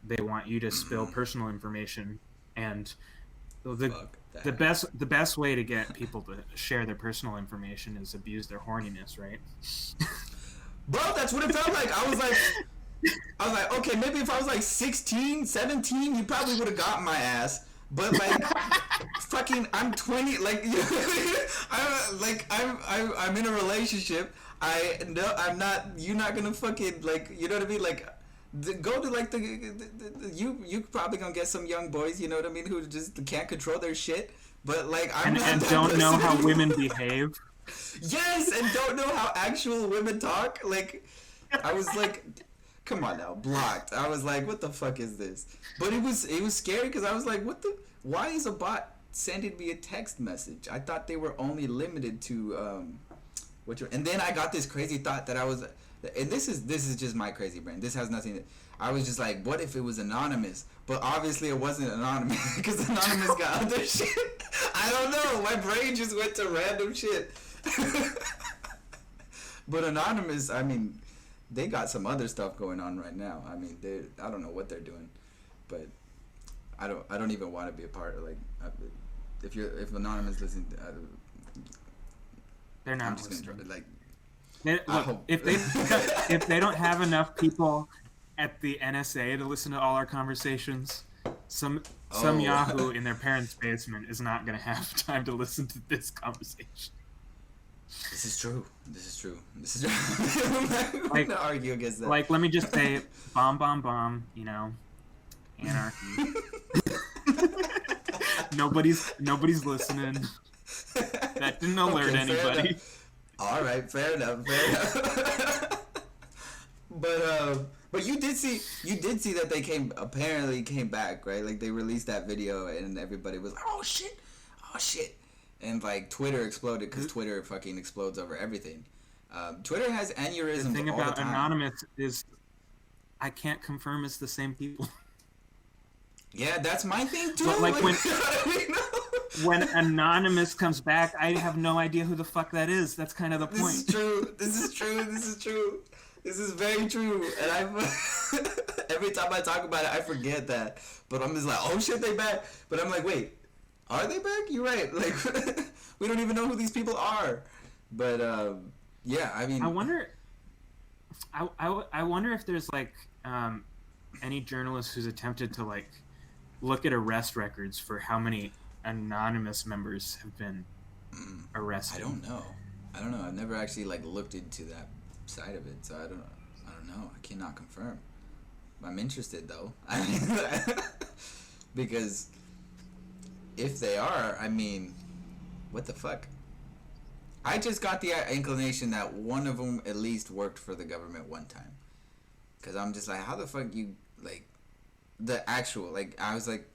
Speaker 2: they want you to spill personal information, and the best way to get people to share their personal information is abuse their horniness, right?
Speaker 1: Bro, that's what it felt like. I was like, okay, maybe if I was like 16, 17, you probably would have gotten my ass. But like, fucking, I'm 20. Like, I'm in a relationship. I'm not. You're not gonna fucking like. You know what I mean? Like, go to like you probably gonna get some young boys. You know what I mean? Who just can't control their shit. But like, I'm not
Speaker 2: and
Speaker 1: that
Speaker 2: don't know
Speaker 1: person.
Speaker 2: how women behave.
Speaker 1: Yes, and don't know how actual women talk. Like, I was like, come on now, blocked. I was like, what the fuck is this? But it was scary because I was like, what the? Why is a bot sending me a text message? I thought they were only limited to and then I got this crazy thought that I was, and this is just my crazy brain. This has nothing to, I was just like, what if it was anonymous? But obviously it wasn't anonymous because anonymous got other shit. I don't know. My brain just went to random shit. But anonymous, I mean, they got some other stuff going on right now. I mean, I don't know what they're doing, but I don't even want to be a part of, like, if Anonymous listening,
Speaker 2: They're not
Speaker 1: I'm just
Speaker 2: listening.
Speaker 1: gonna like.
Speaker 2: Look, if they don't have enough people at the NSA to listen to all our conversations, some Yahoo in their parents' basement is not going to have time to listen to this conversation.
Speaker 1: This is true. I'm not gonna argue against that.
Speaker 2: Like, let me just say, bomb, you know, anarchy. Nobody's listening. That didn't alert anybody.
Speaker 1: All right, fair enough. But you did see that they apparently came back, right? Like, they released that video and everybody was like, oh shit, and like Twitter exploded because Twitter fucking explodes over everything. Twitter has aneurysms.
Speaker 2: The thing
Speaker 1: all
Speaker 2: about
Speaker 1: the time.
Speaker 2: Anonymous is, I can't confirm it's the same people.
Speaker 1: Yeah, that's my thing too.
Speaker 2: But like when Anonymous comes back, I have no idea who the fuck that is. That's kind of the point.
Speaker 1: This is true. This is very true. And every time I talk about it, I forget that. But I'm just like, oh shit, they back. But I'm like, wait, are they back? You're right. Like, we don't even know who these people are. But yeah, I mean,
Speaker 2: I wonder if there's like any journalist who's attempted to like look at arrest records for how many Anonymous members have been arrested.
Speaker 1: I don't know. I've never actually like looked into that side of it, so I don't know. I cannot confirm. I'm interested though. I mean, because if they are, I mean, what the fuck? I just got the inclination that one of them at least worked for the government one time. Because I'm just like, how the fuck you, like, the actual, like, I was like,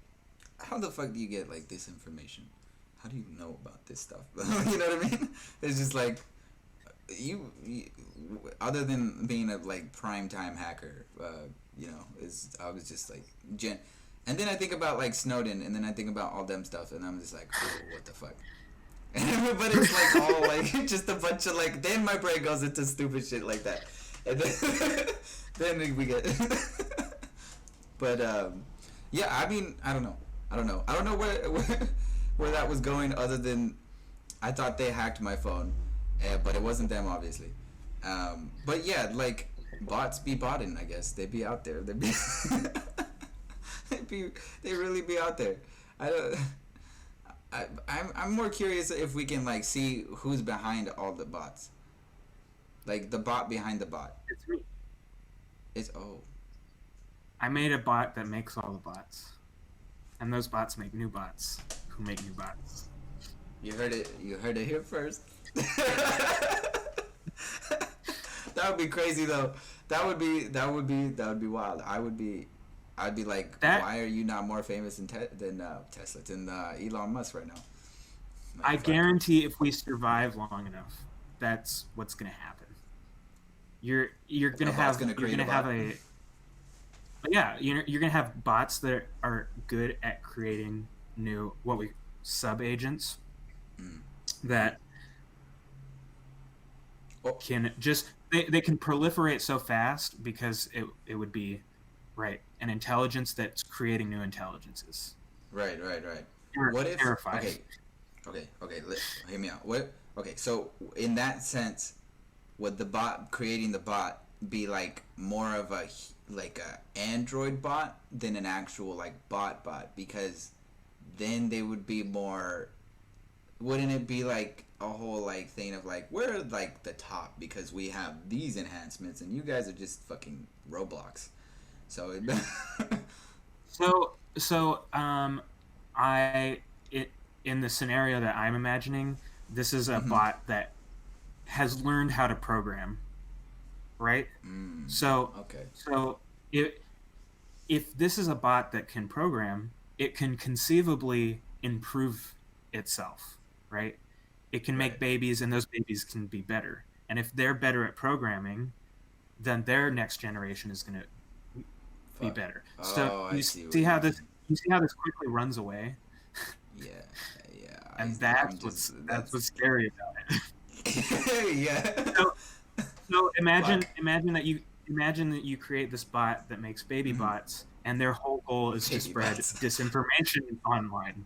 Speaker 1: how the fuck do you get, like, this information? How do you know about this stuff? You know what I mean? It's just like, you other than being a, like, primetime hacker, you know, I was just like, and then I think about, like, Snowden, and then I think about all them stuff, and I'm just like, oh, what the fuck? And everybody's like, all, like, just a bunch of, like, then my brain goes into stupid shit like that. And then we get, but, yeah, I mean, I don't know where that was going, other than I thought they hacked my phone, but it wasn't them, obviously. But yeah, like, bots be botting, I guess. They be out there. They really be out there. I'm more curious if we can, like, see who's behind all the bots. Like, the bot behind the bot.
Speaker 2: It's me. I made a bot that makes all the bots. And those bots make new bots who make new bots.
Speaker 1: You heard it here first. That would be crazy though. That would be wild. I'd be like, why are you not more famous than Tesla, than Elon Musk right now?
Speaker 2: I guarantee if we survive long enough, that's what's gonna happen. You're gonna have bots that are good at creating new sub agents that can just they can proliferate so fast because it would be an intelligence that's creating new intelligences.
Speaker 1: Right. What if?
Speaker 2: Terrifying.
Speaker 1: Okay. Hear me out. So in that sense, would the bot creating the bot be like more of a Android bot than an actual like bot? Because then they would be more. Wouldn't it be like a whole like thing of like, we're like the top because we have these enhancements and you guys are just fucking Roblox. So
Speaker 2: in the scenario that I'm imagining, this is a bot that has learned how to program, right? So if this is a bot that can program, it can conceivably improve itself, right? It can make babies, and those babies can be better. And if they're better at programming, then their next generation is going to be better. So you see how this quickly runs away.
Speaker 1: Yeah.
Speaker 2: And that's what's scary about it.
Speaker 1: Yeah.
Speaker 2: So imagine that you create this bot that makes baby bots, and their whole goal is to
Speaker 1: Baby
Speaker 2: spread
Speaker 1: bots.
Speaker 2: disinformation online.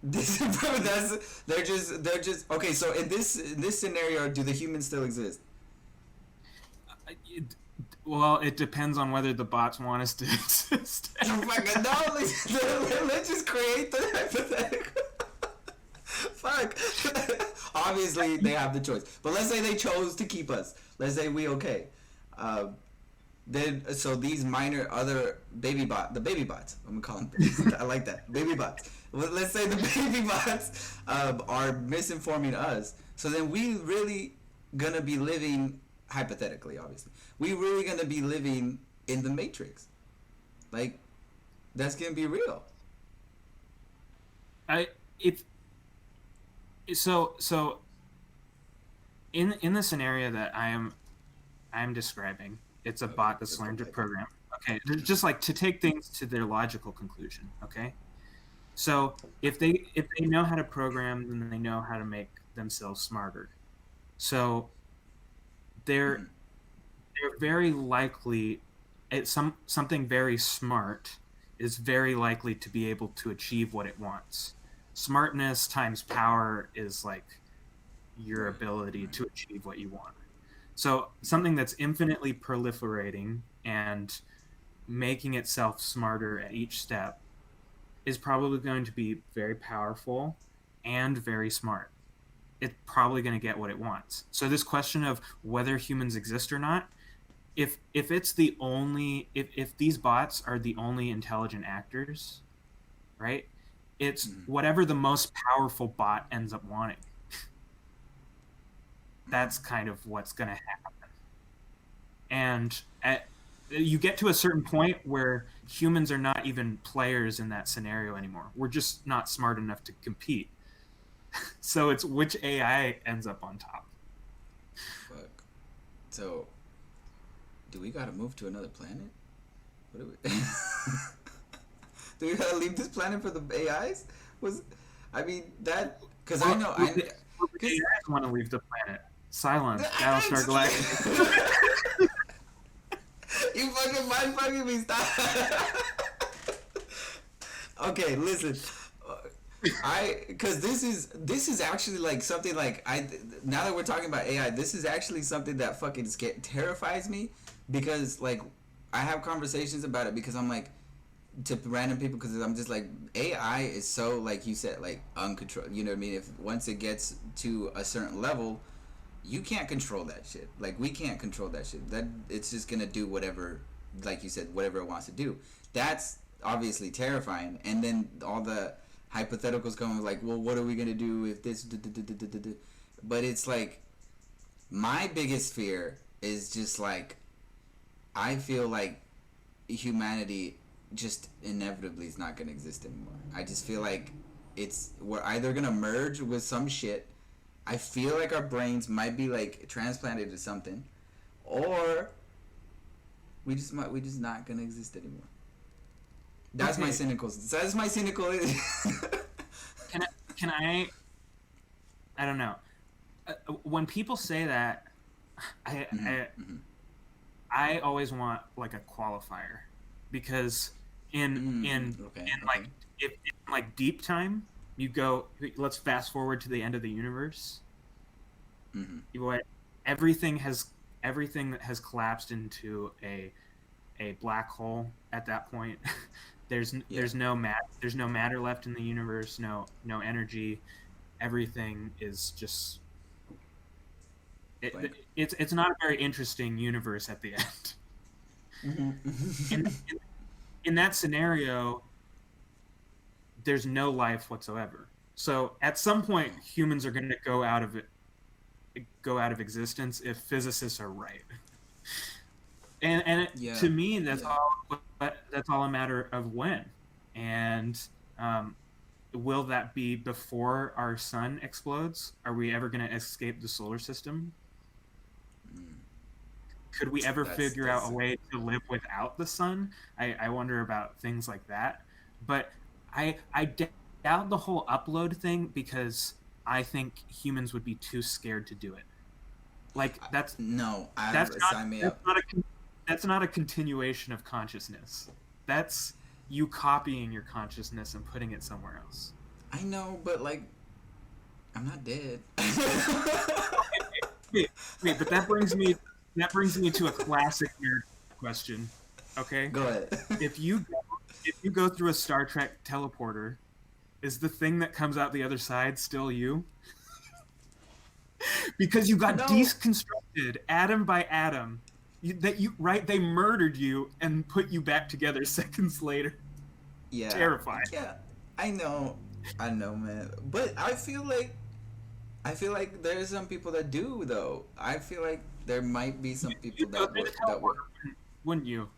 Speaker 1: They're just okay. So in this scenario, do the humans still exist?
Speaker 2: Well, it depends on whether the bots want us to exist.
Speaker 1: Oh my God, no, let's just create the hypothetical. Fuck. Obviously, they have the choice. But let's say they chose to keep us. Let's say we okay. Then so these minor other the baby bots. I'm gonna call them. I like that, baby bots. Well, let's say the baby bots are misinforming us. So then we really gonna be living, hypothetically, obviously, we really gonna be living in the Matrix. Like, that's gonna be real.
Speaker 2: So in the scenario that I'm describing, it's a bot that's learned to program. Okay, just like to take things to their logical conclusion. Okay, so if they know how to program, then they know how to make themselves smarter. So they're very likely, something very smart is very likely to be able to achieve what it wants. Smartness times power is like your ability to achieve what you want. So something that's infinitely proliferating and making itself smarter at each step is probably going to be very powerful and very smart. It's probably going to get what it wants. So this question of whether humans exist or not, if it's the only, if these bots are the only intelligent actors, right? It's whatever the most powerful bot ends up wanting. That's kind of what's going to happen. And you get to a certain point where humans are not even players in that scenario anymore. We're just not smart enough to compete. So it's which AI ends up on top.
Speaker 1: Fuck. So, do we gotta move to another planet? What do we? Do we gotta leave this planet for the AIs? Because I know
Speaker 2: AIs want to leave the planet. Silence, Battlestar Galactica.
Speaker 1: You fucking mind fucking me, stop. Okay, listen. Because this is actually like something like now that we're talking about AI, this is actually something that fucking terrifies me, because like I have conversations about it because I'm like, to random people, because I'm just like, AI is so, like you said, like uncontrolled. You know what I mean? If once it gets to a certain level, you can't control that shit. Like, we can't control that shit. That it's just gonna do whatever, like you said, whatever it wants to do. That's obviously terrifying. And then all the hypotheticals come like, well, what are we gonna do if this? But it's like, my biggest fear is just like, I feel like humanity just inevitably is not gonna exist anymore. I just feel like we're either gonna merge with some shit. I feel like our brains might be like transplanted to something, or we just not gonna exist anymore. That's my cynical. That's my cynical.
Speaker 2: Can I? I don't know. When people say that, I always want like a qualifier, because in deep time, you go, let's fast forward to the end of the universe. Everything that has collapsed into a black hole at that point. There's no matter left in the universe, no energy. Everything is just it's not a very interesting universe at the end. In that scenario, there's no life whatsoever. So at some point, humans are going to go out of existence if physicists are right. And to me, that's all a matter of when. And will that be before our sun explodes? Are we ever going to escape the solar system? Could we ever figure out a way to live without the sun? I wonder about things like that. But I doubt the whole upload thing, because I think humans would be too scared to do it. Like, that's
Speaker 1: no.
Speaker 2: that's not,
Speaker 1: Sign me
Speaker 2: that's
Speaker 1: up.
Speaker 2: not That's not a continuation of consciousness. That's you copying your consciousness and putting it somewhere else.
Speaker 1: I know, but like, I'm not dead.
Speaker 2: Wait, but that brings me to a classic nerd question. Okay,
Speaker 1: Go ahead.
Speaker 2: if you if you go through a Star Trek teleporter, is the thing that comes out the other side still you? Because you got
Speaker 1: No.
Speaker 2: deconstructed atom by atom. They murdered you and put you back together seconds later.
Speaker 1: Yeah.
Speaker 2: Terrifying.
Speaker 1: Yeah. I know, man. But I feel like there's some people that do though. I feel like there might be some people
Speaker 2: You'd go
Speaker 1: that
Speaker 2: through the
Speaker 1: would.
Speaker 2: teleporter, wouldn't you?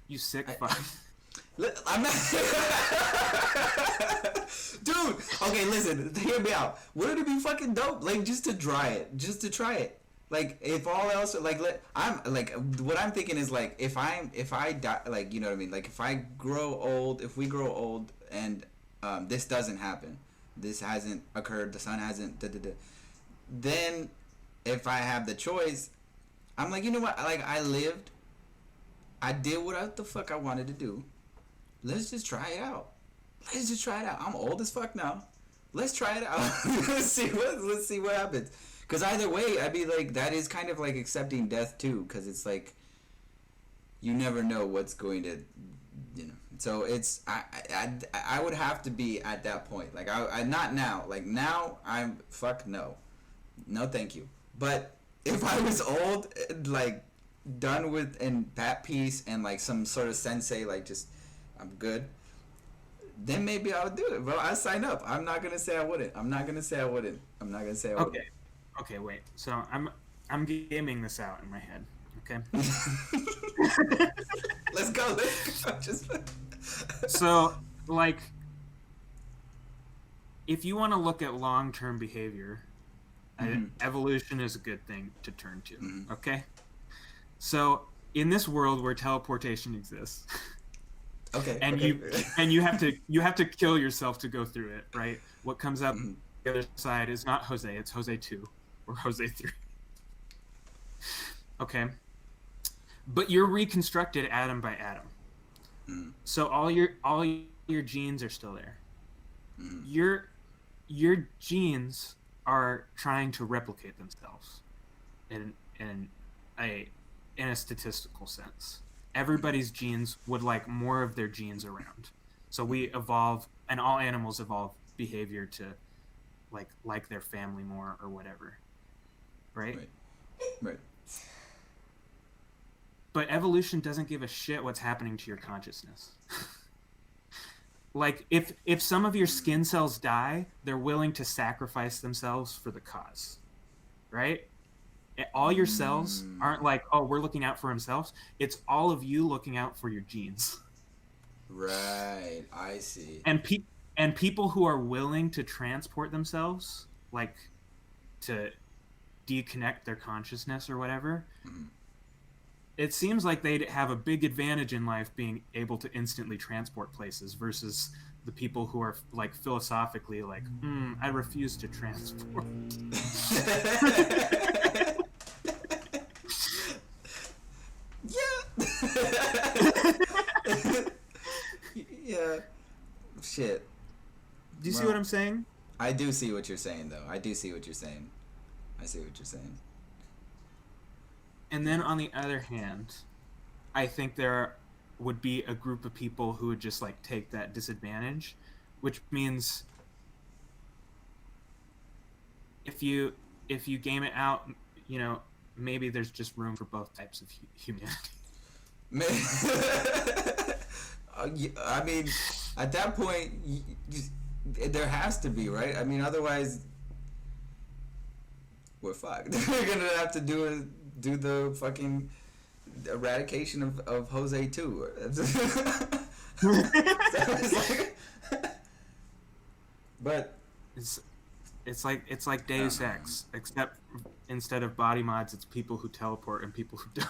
Speaker 2: You sick fuck.
Speaker 1: I'm not. Dude, okay, listen, hear me out. Wouldn't it be fucking dope? Like, just to try it. Like, if all else, like, I'm like, what I'm thinking is like, if I die, like, you know what I mean? Like, if we grow old, and this doesn't happen, this hasn't occurred, the sun hasn't, then if I have the choice, I'm like, you know what? Like, I did what the fuck I wanted to do. Let's just try it out. I'm old as fuck now. Let's try it out. let's see what happens. Because either way, I'd be like, that is kind of like accepting death too. Because it's like, you never know what's going to, you know. So it's I would have to be at that point. Like I not now. Like now I'm fuck no, thank you. But if I was old, like done with and at peace and like some sort of sensei, like just I'm good, then maybe I would do it, bro. I sign up. I'm not gonna say I wouldn't.
Speaker 2: Okay, wait. So I'm gaming this out in my head. Okay.
Speaker 1: Let's go. Just
Speaker 2: So, like, if you want to look at long-term behavior, evolution is a good thing to turn to.
Speaker 1: Mm-hmm.
Speaker 2: Okay. So, in this world where teleportation exists,
Speaker 1: okay,
Speaker 2: and you have to kill yourself to go through it, right? What comes out the other side is not Jose, it's Jose 2 or Jose 3. Okay. But you're reconstructed atom by atom. So all your genes are still there. Your genes are trying to replicate themselves in a statistical sense. Everybody's genes would like more of their genes around. So we evolve, and all animals evolve behavior to like their family more or whatever. Right?
Speaker 1: Right.
Speaker 2: But evolution doesn't give a shit what's happening to your consciousness. Like if some of your skin cells die, they're willing to sacrifice themselves for the cause. Right? All your cells aren't like, oh, we're looking out for ourselves. It's all of you looking out for your genes.
Speaker 1: Right, I see.
Speaker 2: And people who are willing to transport themselves, like to deconnect their consciousness or whatever, it seems like they'd have a big advantage in life being able to instantly transport places versus the people who are like philosophically like, I refuse to transport.
Speaker 1: Yeah. Shit.
Speaker 2: Do you see what I'm saying?
Speaker 1: I do see what you're saying, though. I see what you're saying.
Speaker 2: And then on the other hand, I think there would be a group of people who would just like take that disadvantage, which means if you game it out, you know, maybe there's just room for both types of humanity.
Speaker 1: I mean, at that point, there has to be, right? I mean, otherwise, we're fucked. We're gonna have to do the fucking eradication of Jose too. But
Speaker 2: it's like Deus Ex, except instead of body mods, it's people who teleport and people who don't.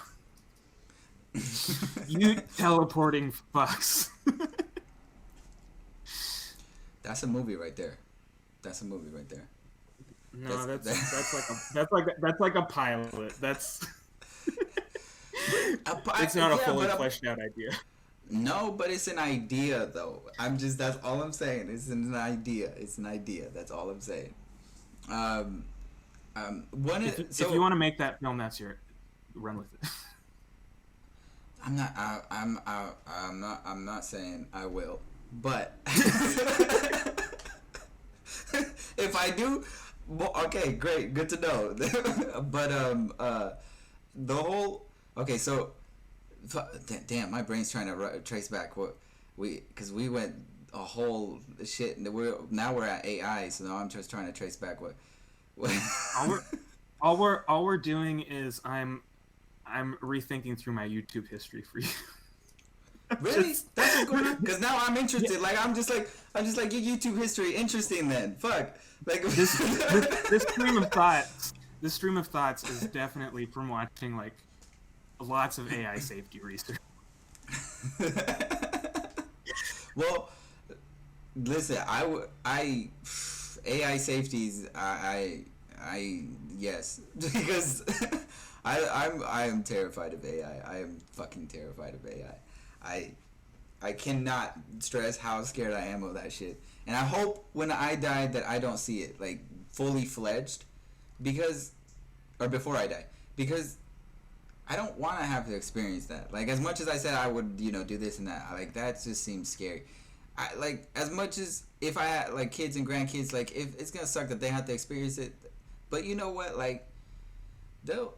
Speaker 2: You teleporting fucks.
Speaker 1: That's a movie right there.
Speaker 2: No, that's like a pilot. That's It's not a
Speaker 1: yeah,
Speaker 2: fully
Speaker 1: but
Speaker 2: fleshed out idea.
Speaker 1: no, but it's an idea though. That's all I'm saying. It's an idea. It's an idea. That's all I'm saying. Um,
Speaker 2: If you want to make that film, that's your run with it.
Speaker 1: I'm not. I'm not saying I will, but if I do, well, okay, great, good to know. But the whole okay, so damn, my brain's trying to trace back what because we went a whole shit, and we're at AI, so now I'm just trying to trace back what
Speaker 2: All we're doing is I'm rethinking through my YouTube history for you.
Speaker 1: Really? That's what's going on? Because now I'm interested. Yeah. Like I'm just like your YouTube history interesting then. Fuck. Like
Speaker 2: this stream of thoughts is definitely from watching like lots of AI safety research.
Speaker 1: Well, listen, I AI safeties I yes, because I am terrified of AI. I am fucking terrified of AI. I cannot stress how scared I am of that shit. And I hope when I die that I don't see it like fully fledged, or before I die, because I don't want to have to experience that. Like as much as I said I would, do this and that, like that just seems scary. I like as much as if I had like kids and grandkids, like if it's gonna suck that they have to experience it, but you know what, like they'll,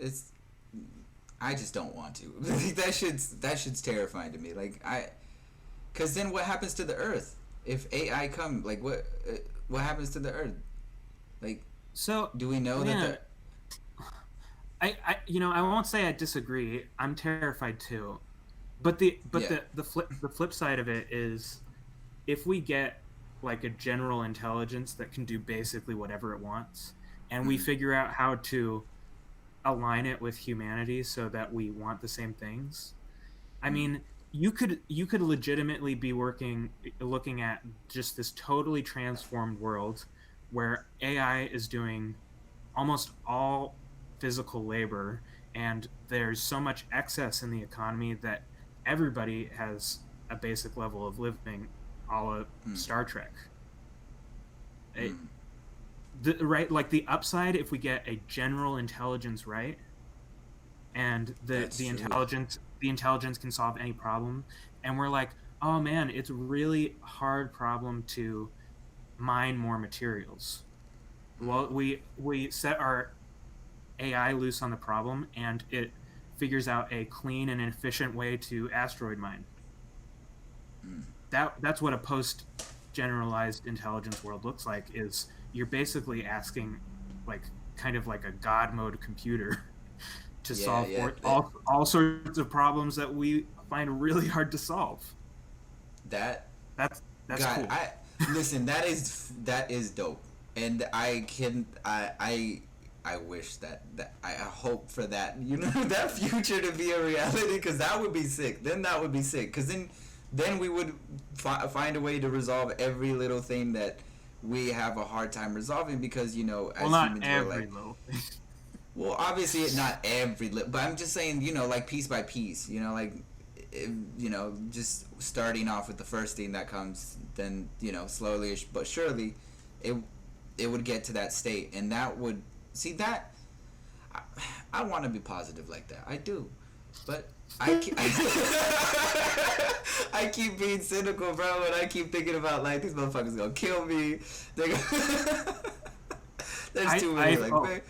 Speaker 1: it's. I just don't want to. that shit's terrifying to me. Like because then what happens to the Earth if AI come? Like what happens to the Earth? Like,
Speaker 2: so
Speaker 1: do we know that?
Speaker 2: I won't say I disagree. I'm terrified too, but the flip side of it is, if we get like a general intelligence that can do basically whatever it wants, and we figure out how to align it with humanity so that we want the same things. I mean, you could legitimately be looking at just this totally transformed world where AI is doing almost all physical labor, and there's so much excess in the economy that everybody has a basic level of living, a la Star Trek. The upside, if we get a general intelligence right, and the intelligence can solve any problem, and we're like, oh man, it's a really hard problem to mine more materials. Well, we set our AI loose on the problem, and it figures out a clean and efficient way to asteroid mine. That's what a post generalized intelligence world looks like. Is you're basically asking, like, kind of like a God mode computer to solve all sorts of problems that we find really hard to solve.
Speaker 1: That's
Speaker 2: God,
Speaker 1: cool. Listen, that is dope, and I wish that I hope for that, that future to be a reality, because that would be sick. Then that would be sick, because then we would find a way to resolve every little thing that we have a hard time resolving, because as humans we're like, well, obviously not every but I'm just saying, like piece by piece, like just starting off with the first thing that comes, then slowly but surely it would get to that state, and that would see that I want to be positive like that. I do, but I keep being cynical, bro, and I keep thinking about like these motherfuckers gonna kill me. There's too many.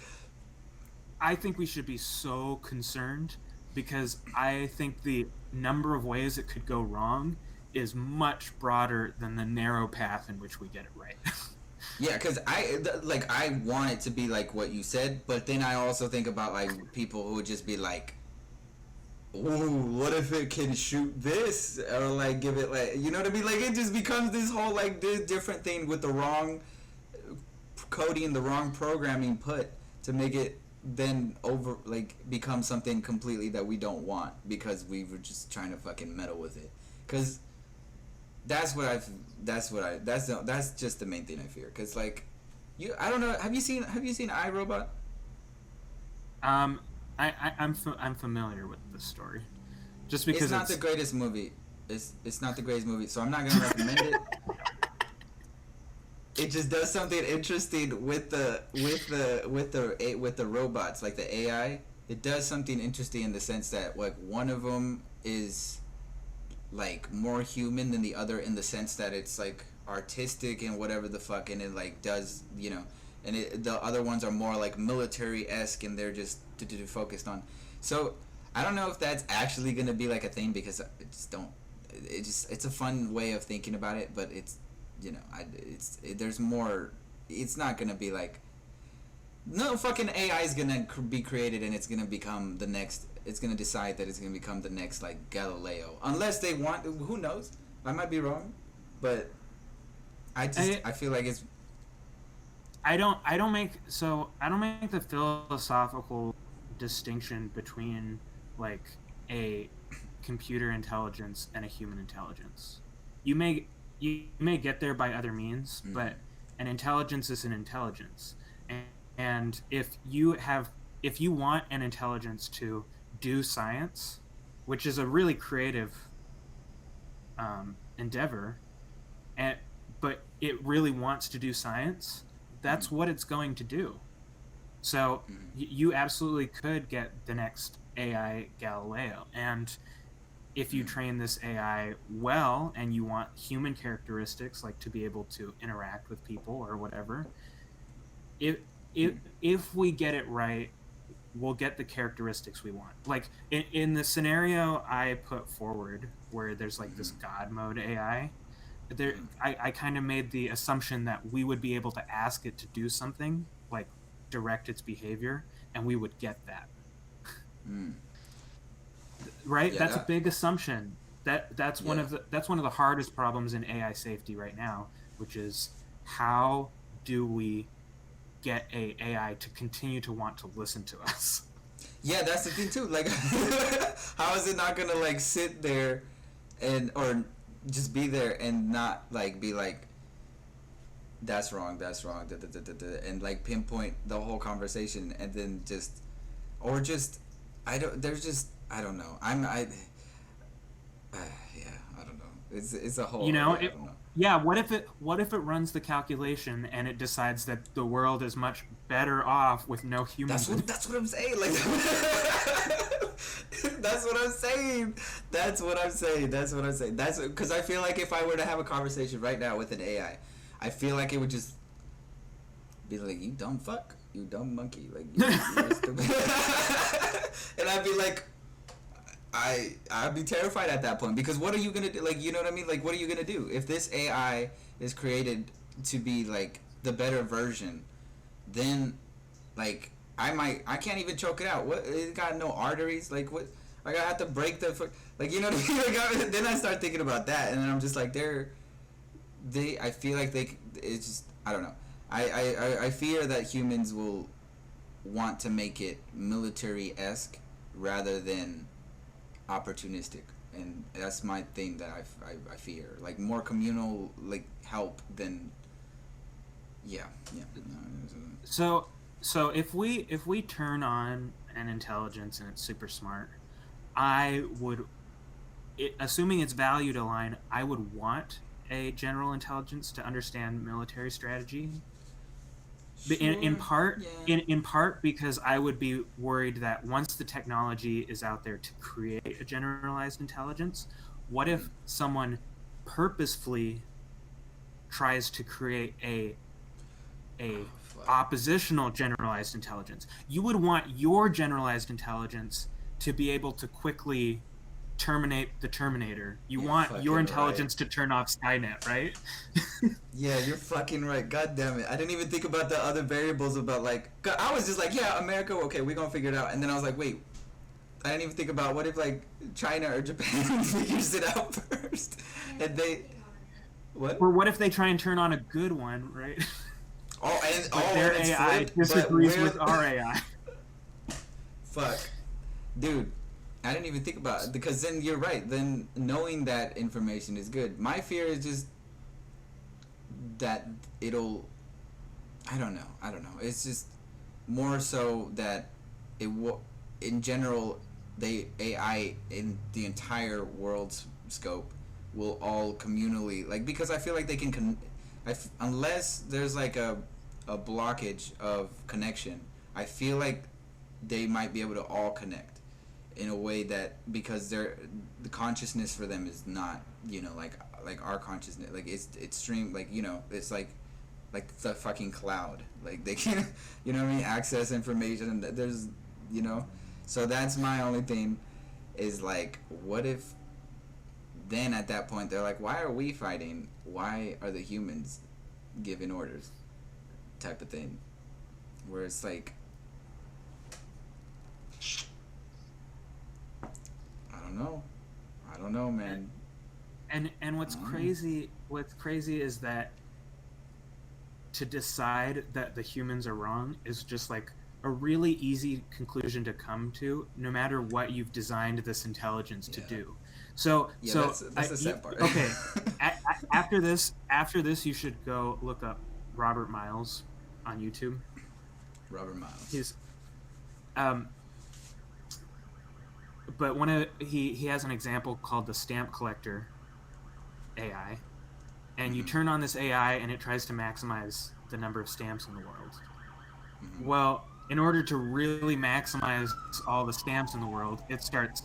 Speaker 2: I think we should be so concerned, because I think the number of ways it could go wrong is much broader than the narrow path in which we get it right.
Speaker 1: Yeah, because I want it to be like what you said, but then I also think about like people who would just be like, ooh, what if it can shoot this, or like give it like, you know what I mean? Like it just becomes this whole like this different thing with the wrong coding, the wrong programming put to make it then become something completely that we don't want, because we were just trying to fucking meddle with it. Because that's just the main thing I fear. Because like I don't know, have you seen iRobot?
Speaker 2: I'm familiar with the story, just
Speaker 1: It's
Speaker 2: because
Speaker 1: not the greatest movie. It's not the greatest movie, so I'm not gonna recommend it. It just does something interesting with the robots, like the AI. It does something interesting in the sense that like one of them is like more human than the other in the sense that it's like artistic and whatever the fuck, and it like does, you know, and the other ones are more like military-esque and they're just focused on. So I don't know if that's actually gonna be like a thing because it just don't. It's a fun way of thinking about it, but it's, you know, there's more. It's not gonna be like no fucking AI is gonna be created and it's gonna become the next. It's gonna decide that it's gonna become the next like Galileo, unless they want. Who knows? I might be wrong, but I feel like it's.
Speaker 2: I don't make the philosophical distinction between like a computer intelligence and a human intelligence. You may get there by other means, but an intelligence is an intelligence. And if you want an intelligence to do science, which is a really creative endeavor, but it really wants to do science, that's what it's going to do. So you absolutely could get the next AI Galileo. And if you train this AI well and you want human characteristics, like to be able to interact with people or whatever, if we get it right, we'll get the characteristics we want. Like in the scenario I put forward where there's like this God mode AI, I kind of made the assumption that we would be able to ask it to do something, like direct its behavior, and we would get that. Right?
Speaker 1: Yeah,
Speaker 2: that's a big assumption. That's one of the hardest problems in AI safety right now, which is how do we get a AI to continue to want to listen to us?
Speaker 1: Yeah, that's the thing too. Like, how is it not gonna like sit there or just be there and not like be like, that's wrong, and like pinpoint the whole conversation and then just, or just, I don't. There's just, I don't know. Yeah, I don't know. It's a whole.
Speaker 2: You know,
Speaker 1: I don't know.
Speaker 2: yeah. What if it runs the calculation and it decides that the world is much better off with no humans?
Speaker 1: That's what I'm saying. Like, that's what I'm saying. That's because I feel like if I were to have a conversation right now with an AI, I feel like it would just be like, "You dumb fuck, you dumb monkey," like, you're stupid. And I'd be like, I'd be terrified at that point, because what are you gonna do? Like, you know what I mean? Like, what are you gonna do if this AI is created to be like the better version? Then, like, I can't even choke it out. What, it got no arteries? Like, what? Like, I have to break the foot. Like, you know what I mean? Like, then I start thinking about that, and then I'm just like, I feel like it's just, I don't know. I fear that humans will want to make it military-esque rather than opportunistic, and that's my thing that I fear. Like, more communal, like, help than, yeah.
Speaker 2: So if we turn on an intelligence and it's super smart, I would, assuming its valued align, I would want a general intelligence to understand military strategy. Sure. In part because I would be worried that once the technology is out there to create a generalized intelligence, what if someone purposefully tries to create a oppositional generalized intelligence? You would want your generalized intelligence to be able to quickly terminate the Terminator. You want your intelligence to turn off Skynet, right?
Speaker 1: Yeah, you're fucking right. God damn it. I didn't even think about the other variables about, like, I was just like, yeah, America, okay, we're gonna figure it out. And then I was like, wait, I didn't even think about what if, like, China or Japan figures it out first. And they... What?
Speaker 2: Or what if they try and turn on a good one, right?
Speaker 1: Their
Speaker 2: AI disagrees with our AI.
Speaker 1: Fuck. Dude, I didn't even think about it, because then you're right. Then knowing that information is good. My fear is just that it'll... I don't know. It's just more so that it will... in general, AI in the entire world's scope will all communally, like, because I feel like they can unless there's like a blockage of connection, I feel like they might be able to all connect in a way that, because the consciousness for them is not, like our consciousness, like it's streamed, like, it's like the fucking cloud, like they can you know what I mean, access information. There's, so that's my only thing, is like, what if then at that point they're like, why are we fighting, why are the humans giving orders, type of thing, where it's like, I don't know, man.
Speaker 2: And what's crazy is that to decide that the humans are wrong is just like a really easy conclusion to come to, no matter what you've designed this intelligence to do. So
Speaker 1: that's the sad part.
Speaker 2: Okay, after this, you should go look up Robert Miles on YouTube.
Speaker 1: Robert Miles.
Speaker 2: He's, but he has an example called the stamp collector AI, and you turn on this AI and it tries to maximize the number of stamps in the world.
Speaker 1: Mm-hmm.
Speaker 2: Well, in order to really maximize all the stamps in the world, it starts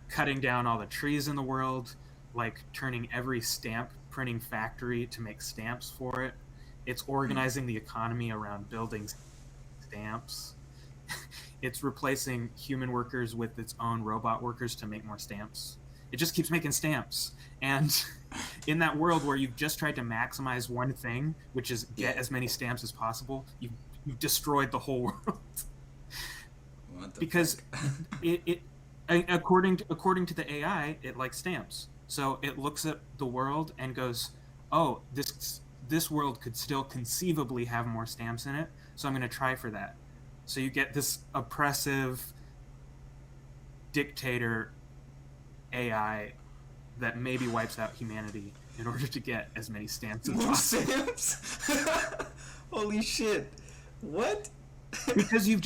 Speaker 2: cutting down all the trees in the world, like turning every stamp printing factory to make stamps for it. It's organizing the economy around building stamps. It's replacing human workers with its own robot workers to make more stamps. It just keeps making stamps. And in that world where you've just tried to maximize one thing, which is get as many stamps as possible, you've destroyed the whole world. Because it according to the AI, it likes stamps. So it looks at the world and goes, "Oh, this world could still conceivably have more stamps in it, so I'm going to try for that." So you get this oppressive dictator AI that maybe wipes out humanity in order to get as many stamps as possible.
Speaker 1: Stamps? Holy shit! What?
Speaker 2: Because you've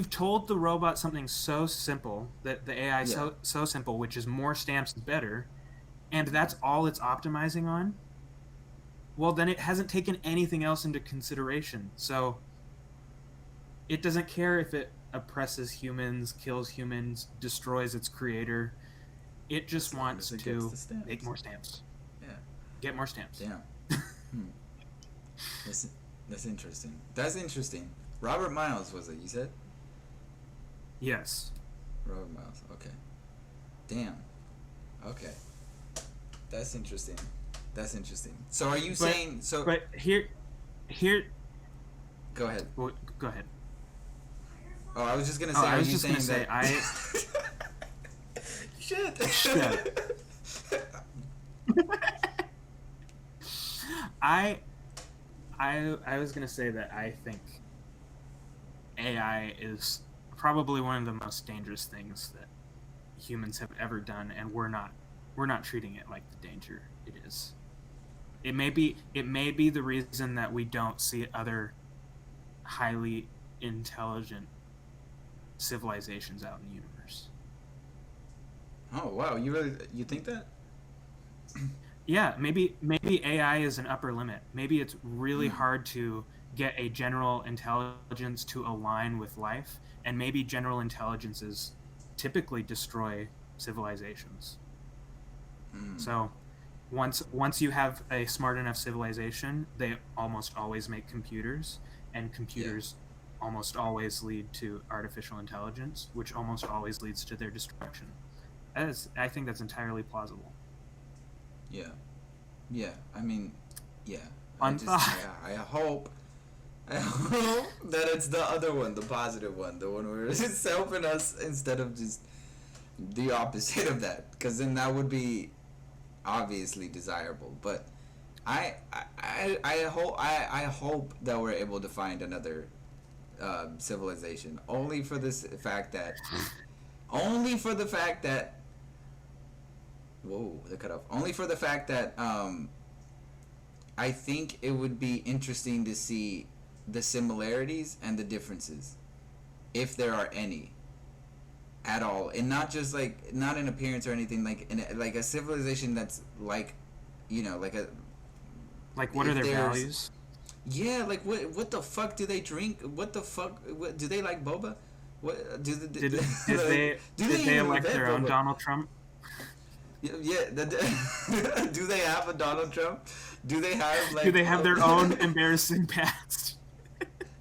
Speaker 2: told the robot something so simple, that the AI so simple, which is more stamps is better, and that's all it's optimizing on. Well, then it hasn't taken anything else into consideration. So it doesn't care if it oppresses humans, kills humans, destroys its creator. It just wants to make more stamps.
Speaker 1: Yeah.
Speaker 2: Get more stamps.
Speaker 1: Damn. That's interesting. That's interesting. Robert Miles, was it, you said?
Speaker 2: Yes.
Speaker 1: Robert Miles, okay. Damn. Okay. That's interesting. So are you saying...
Speaker 2: But here...
Speaker 1: Go ahead.
Speaker 2: Well, go ahead.
Speaker 1: Oh, I was just going to say... I was just going to
Speaker 2: say...
Speaker 1: Shit.
Speaker 2: I was going to say that I think AI is probably one of the most dangerous things that humans have ever done, and we're not treating it like the danger it is. It may be the reason that we don't see other highly intelligent civilizations out in the universe.
Speaker 1: Oh wow, you think that?
Speaker 2: Yeah, maybe AI is an upper limit. Maybe it's really hard to get a general intelligence to align with life, and maybe general intelligences typically destroy civilizations. So once you have a smart enough civilization, they almost always make computers, and computers almost always lead to artificial intelligence, which almost always leads to their destruction. I think that's entirely plausible.
Speaker 1: Yeah. I mean, yeah. I hope that it's the other one, the positive one, the one where it's helping us instead of just the opposite of that, because then that would be obviously desirable. But I hope that we're able to find another civilization, only for the fact that whoa, they cut off. Only for the fact that I think it would be interesting to see the similarities and the differences if there are any at all, and not just like not in appearance or anything, like in like a civilization that's like, you know, like a
Speaker 2: Like, what are
Speaker 1: if
Speaker 2: their
Speaker 1: there's-
Speaker 2: values?
Speaker 1: Yeah, like what the fuck do they drink? What the fuck? What, do they like boba? What do the,
Speaker 2: Did
Speaker 1: like,
Speaker 2: they
Speaker 1: do
Speaker 2: did they
Speaker 1: even
Speaker 2: elect their
Speaker 1: invent
Speaker 2: own
Speaker 1: boba?
Speaker 2: Donald Trump?
Speaker 1: Yeah, do they have a Donald Trump? Do they have like?
Speaker 2: Do they have their own embarrassing past?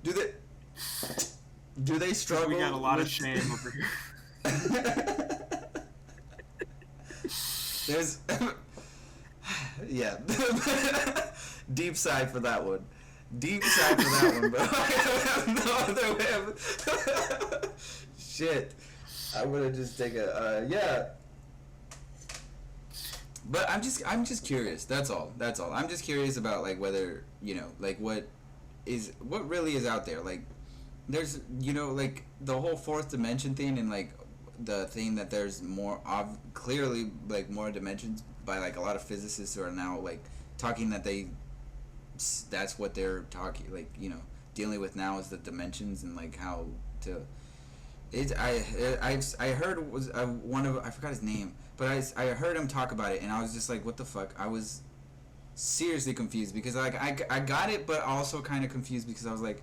Speaker 1: Do they? Do they struggle?
Speaker 2: We got a lot of
Speaker 1: with-
Speaker 2: shame over here.
Speaker 1: There's, yeah, deep sigh for that one. Deep sigh for that one, bro. I have no other way of... Shit, I would have just taken yeah. But I'm just curious. That's all. I'm just curious about like whether, you know, like what really is out there. Like there's, you know, like the whole fourth dimension thing, and like the thing that there's more clearly like more dimensions by like a lot of physicists who are now like talking that that's what they're talking, like, you know, dealing with now is the dimensions and like how to I heard it was one of, I forgot his name, but I heard him talk about it, and I was just like, what the fuck? I was seriously confused because like I got it, but also kind of confused because I was like,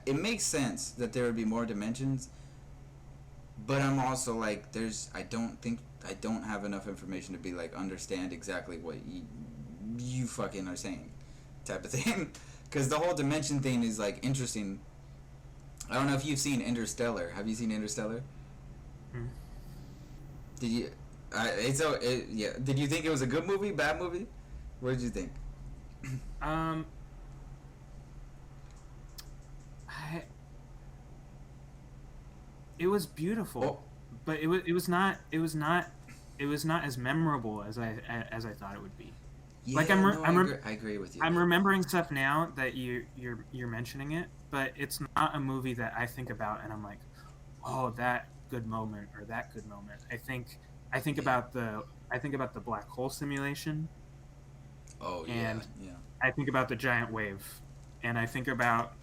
Speaker 1: it makes sense that there would be more dimensions, but I'm also like, I don't have enough information to be like understand exactly what you fucking are saying, type of thing, because the whole dimension thing is like interesting. I don't know if you've seen Interstellar. Have you seen Interstellar?
Speaker 2: Hmm.
Speaker 1: Did you? Yeah. Did you think it was a good movie, bad movie? What did you think?
Speaker 2: It was beautiful, but it was not as memorable as I thought it would be.
Speaker 1: Yeah,
Speaker 2: Like,
Speaker 1: I agree with you.
Speaker 2: I'm remembering stuff now that you're mentioning it, but it's not a movie that I think about and I'm like, oh, that good moment or that good moment. I think about the black hole simulation.
Speaker 1: Oh yeah,
Speaker 2: and
Speaker 1: yeah.
Speaker 2: I think about the giant wave, and I think about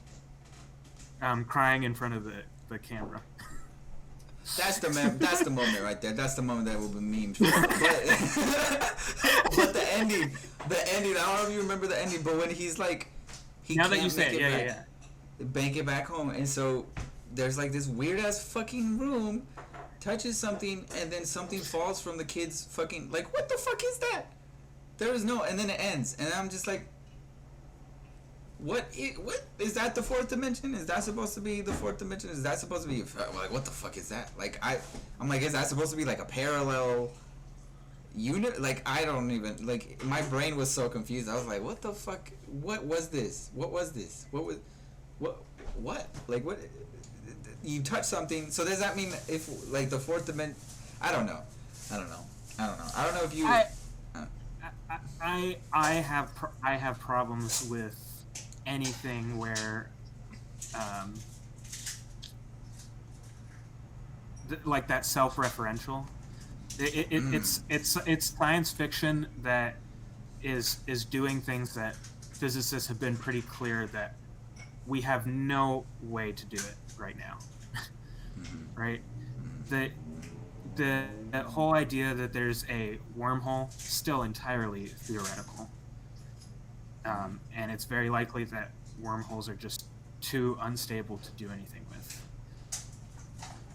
Speaker 2: crying in front of the camera.
Speaker 1: That's the moment right there. That's the moment that will be memed. But the ending. I don't know if you remember the ending, but when he's like,
Speaker 2: Now that you say it, yeah.
Speaker 1: bank it back home, and so there's like this weird ass fucking room, touches something, and then something falls from the kid's fucking, like, what the fuck is that? There is no, and then it ends, and I'm just like, what is that? The fourth dimension? Is that supposed to be the fourth dimension? Is that supposed to be like, what the fuck is that? Like, I'm like, is that supposed to be like a parallel unit? Like, I don't even, like, my brain was so confused. I was like, what the fuck? What was this? What like, what, you touch something, so does that mean if like the fourth dimension? I don't know if you
Speaker 2: I have problems with anything where like that self-referential. It's science fiction that is doing things that physicists have been pretty clear that we have no way to do it right now. Right? The whole idea that there's a wormhole still entirely theoretical. And it's very likely that wormholes are just too unstable to do anything with.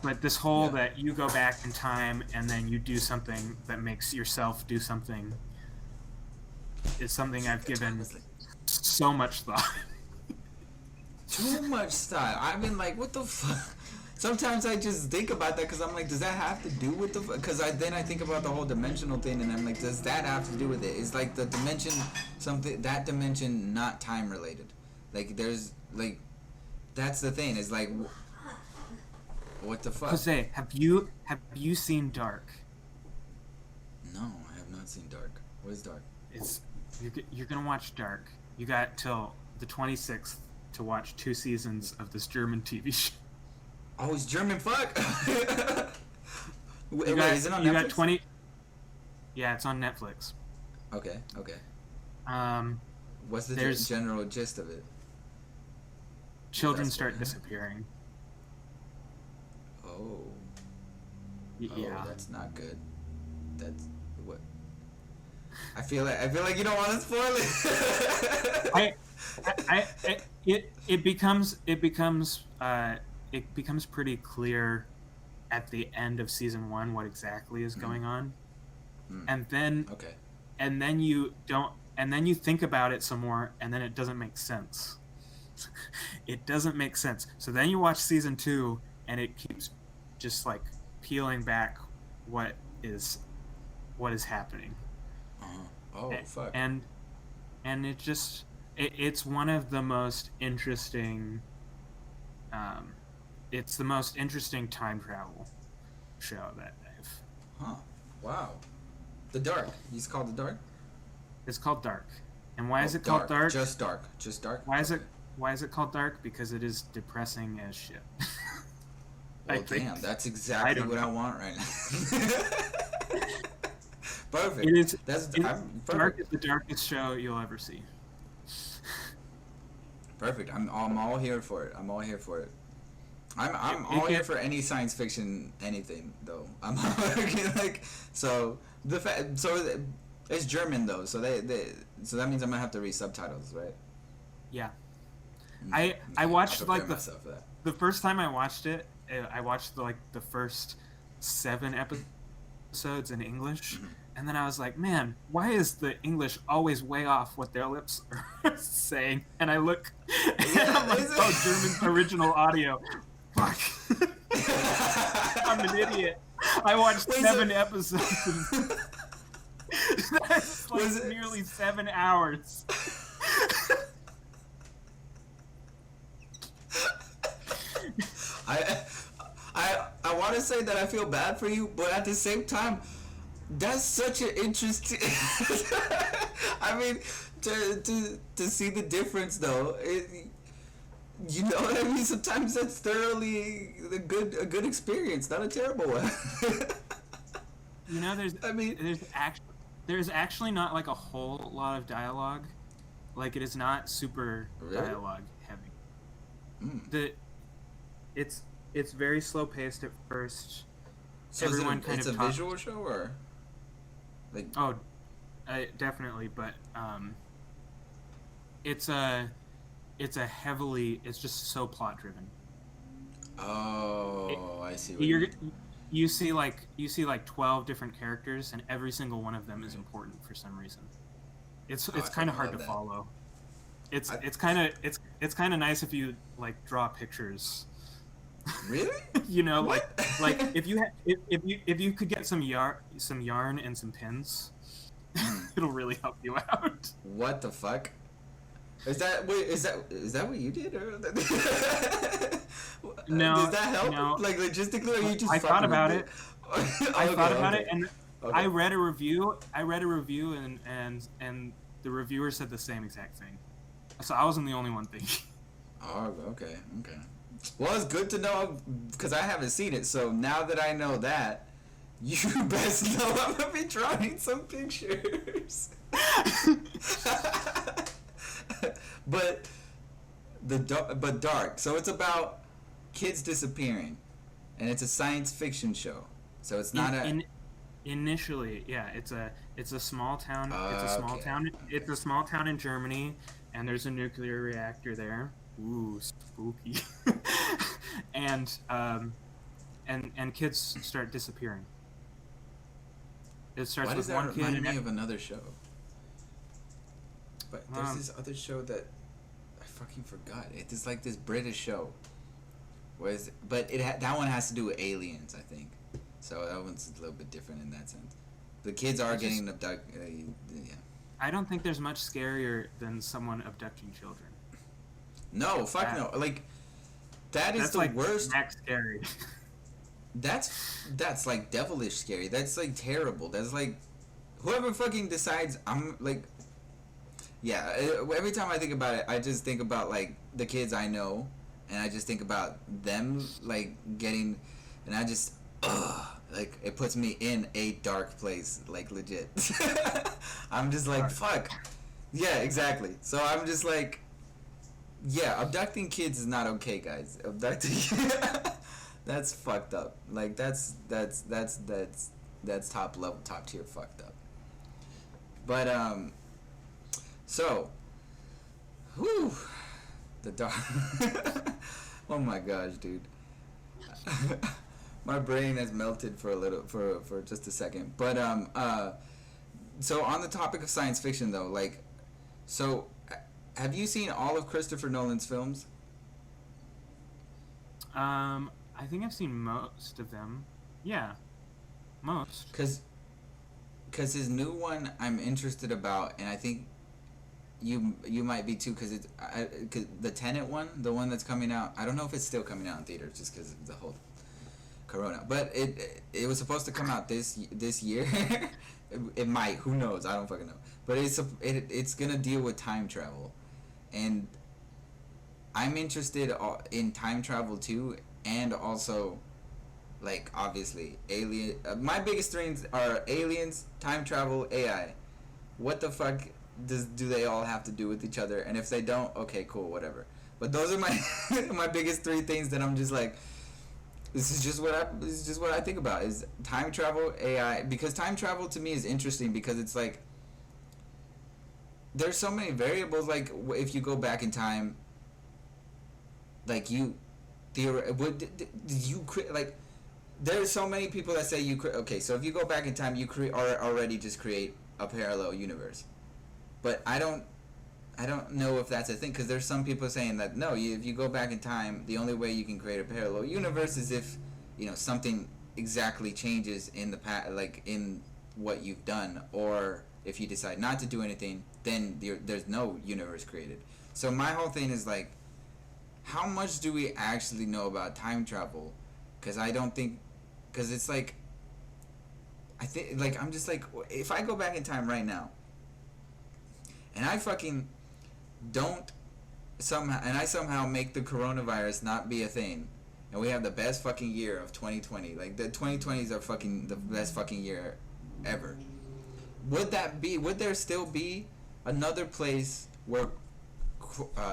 Speaker 2: But this whole that you go back in time and then you do something that makes yourself do something is something I've given so much thought.
Speaker 1: Too much style. I mean, like, what the fuck? Sometimes I just think about that because I'm like, does that have to do with the? Because then I think about the whole dimensional thing, and I'm like, does that have to do with it? Is like the dimension that dimension not time related? Like, there's like, that's the thing. Is like, what the fuck?
Speaker 2: Jose, have you seen Dark?
Speaker 1: No, I have not seen Dark. What is Dark?
Speaker 2: You're gonna watch Dark. You got till the 26th to watch 2 seasons of this German TV show.
Speaker 1: Oh, it's German fuck. Wait, is it on Netflix?
Speaker 2: You got 20. Yeah, it's on Netflix.
Speaker 1: Okay. What's the
Speaker 2: There's-
Speaker 1: general gist of it?
Speaker 2: Children
Speaker 1: That's
Speaker 2: start
Speaker 1: what-
Speaker 2: disappearing.
Speaker 1: Oh. Oh,
Speaker 2: Yeah.
Speaker 1: that's not good. That's what. I feel like you don't want to spoil it.
Speaker 2: It becomes pretty clear at the end of season 1 what exactly is going on, and then
Speaker 1: Okay.
Speaker 2: and then you think about it some more, and then it doesn't make sense. It doesn't make sense. So then you watch season 2, and it keeps just like peeling back what is happening.
Speaker 1: Oh, fuck.
Speaker 2: And it's one of the most interesting. It's the most interesting time travel show that I've.
Speaker 1: Huh. Wow. The Dark. He's called The Dark?
Speaker 2: It's called Dark. And why is it called Dark?
Speaker 1: Just Dark. Just Dark?
Speaker 2: Why is it called Dark? Because it is depressing as shit.
Speaker 1: Well, damn, that's exactly what I want right now. Perfect.
Speaker 2: It is.
Speaker 1: Perfect.
Speaker 2: Dark is the darkest show you'll ever see.
Speaker 1: Perfect. I'm all here for it. I'm all here for it. I'm all here for any science fiction anything though. I'm like so it's German though, so so that means I'm gonna have to read subtitles, right?
Speaker 2: Yeah. I watched like
Speaker 1: the
Speaker 2: the first time I watched it, I watched the first 7 episodes in English, and then I was like, man, why is the English always way off what their lips are saying? And I look, and I'm like, oh, German's original audio. Fuck. I'm an idiot. I watched 7 episodes. That's like nearly 7 hours.
Speaker 1: I want to say that I feel bad for you, but at the same time, that's such an interesting. I mean, to see the difference though, you know what I mean. Sometimes that's thoroughly a good experience, not a terrible one.
Speaker 2: You know, there's actually not like a whole lot of dialogue. Like, it is not super dialogue heavy. It's very slow paced at first.
Speaker 1: So
Speaker 2: everyone
Speaker 1: it's a visual show, or like
Speaker 2: definitely, but it's just so plot driven.
Speaker 1: Oh, I see.
Speaker 2: You see like 12 different characters, and every single one of them is important for some reason. It's kind of hard to follow. It's kind of nice if you like draw pictures.
Speaker 1: Really?
Speaker 2: You know, like if you could get some yarn and some pins, it'll really help you out.
Speaker 1: What the fuck? Is that what you did? Or
Speaker 2: No.
Speaker 1: Does that help?
Speaker 2: No.
Speaker 1: Like logistically, or you just?
Speaker 2: I thought about it. I thought about
Speaker 1: okay.
Speaker 2: it, and
Speaker 1: Okay.
Speaker 2: I read a review, and the reviewer said the same exact thing. So I wasn't the only one thinking.
Speaker 1: Oh, okay. Well, it's good to know because I haven't seen it. So now that I know that, you best know I'm gonna be drawing some pictures. But dark. So it's about kids disappearing, and it's a science fiction show. So it's not
Speaker 2: Initially, yeah, it's a small town. It's a small town in Germany, and there's a nuclear reactor there. Ooh, spooky. and kids start disappearing. It starts
Speaker 1: Why
Speaker 2: with
Speaker 1: does
Speaker 2: one
Speaker 1: that
Speaker 2: kid.
Speaker 1: remind me of another show? But there's this other show that I fucking forgot. It's like this British show. That one has to do with aliens, I think. So that one's a little bit different in that sense. The kids are getting abducted. Yeah.
Speaker 2: I don't think there's much scarier than someone abducting children.
Speaker 1: No, fuck no. Like, that's the
Speaker 2: like
Speaker 1: worst.
Speaker 2: That's scary.
Speaker 1: That's like devilish scary. That's like terrible. That's like whoever fucking decides. I'm like, yeah. Every time I think about it, I just think about like the kids I know, and I just think about them like getting, and I just like it puts me in a dark place, like legit. I'm just like fuck. Yeah, exactly. So I'm just like, yeah, abducting kids is not okay, guys. Abducting. That's fucked up. Like that's top level, top tier fucked up. But so, whew, the dark. Oh my gosh, dude. My brain has melted for a little for just a second. But so on the topic of science fiction though, like, so have you seen all of Christopher Nolan's films?
Speaker 2: I think I've seen most of them. Yeah, most.
Speaker 1: Cause his new one I'm interested about, and I think you might be too, cause the Tenet one, the one that's coming out. I don't know if it's still coming out in theaters, just because of the whole Corona. But it was supposed to come out this year. It might. Who knows? I don't fucking know. But it's gonna deal with time travel, and I'm interested in time travel too, and also, like, obviously alien. My biggest things are aliens, time travel, AI. What the fuck do they all have to do with each other? And if they don't, okay, cool, whatever. But those are my my biggest three things that I'm just like, this is just what I think about is time travel, AI, because time travel to me is interesting because it's like there's so many variables. Like if you go back in time, like you, did you create like? There's so many people that say you create. Okay, so if you go back in time, you create or already just create a parallel universe. But I don't know if that's a thing because there's some people saying that no, if you go back in time, the only way you can create a parallel universe is if something exactly changes in the past, like in what you've done, or if you decide not to do anything, then there's no universe created. So my whole thing is like, how much do we actually know about time travel? Because I don't think, because it's like, I think like I'm just like, if I go back in time right now, and I fucking don't somehow make the coronavirus not be a thing, and we have the best fucking year of 2020, like the 2020s are fucking the best fucking year ever. Would there still be another place where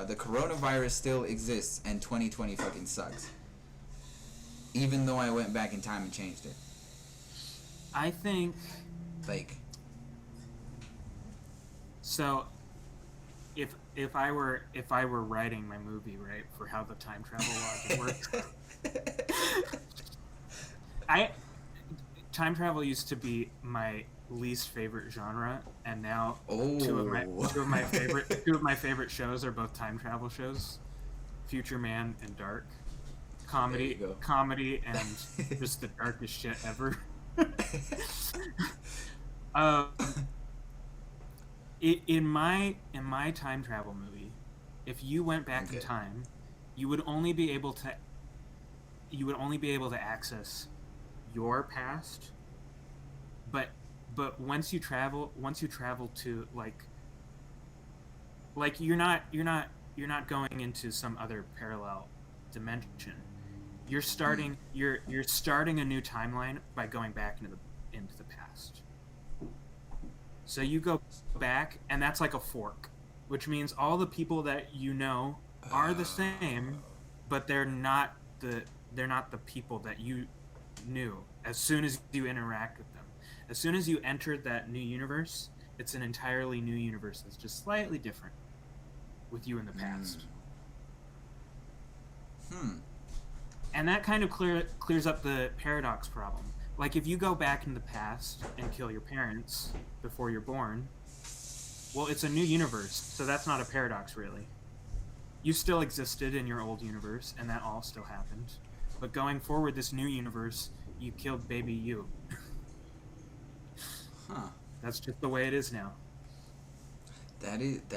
Speaker 1: the coronavirus still exists and 2020 fucking sucks, even though I went back in time and changed it?
Speaker 2: I think
Speaker 1: like,
Speaker 2: so if I were writing my movie, right, for how the time travel logic works, time travel used to be my least favorite genre, and now two of my favorite shows are both time travel shows, Future Man and Dark. Comedy and just the darkest shit ever. In my time travel movie, if you went back in time, you would only be able to access your past, but once you travel to like you're not going into some other parallel dimension. You're starting a new timeline by going back into the past. So you go back, and that's like a fork, which means all the people that you know are the same, but they're not the people that you knew as soon as you interact with them. As soon as you entered that new universe, it's an entirely new universe that's just slightly different with you in the past. And that kind of clears up the paradox problem. Like, if you go back in the past and kill your parents before you're born, well, it's a new universe, so that's not a paradox, really. You still existed in your old universe, and that all still happened. But going forward, this new universe, you killed baby you. That's just the way it is now.
Speaker 1: That is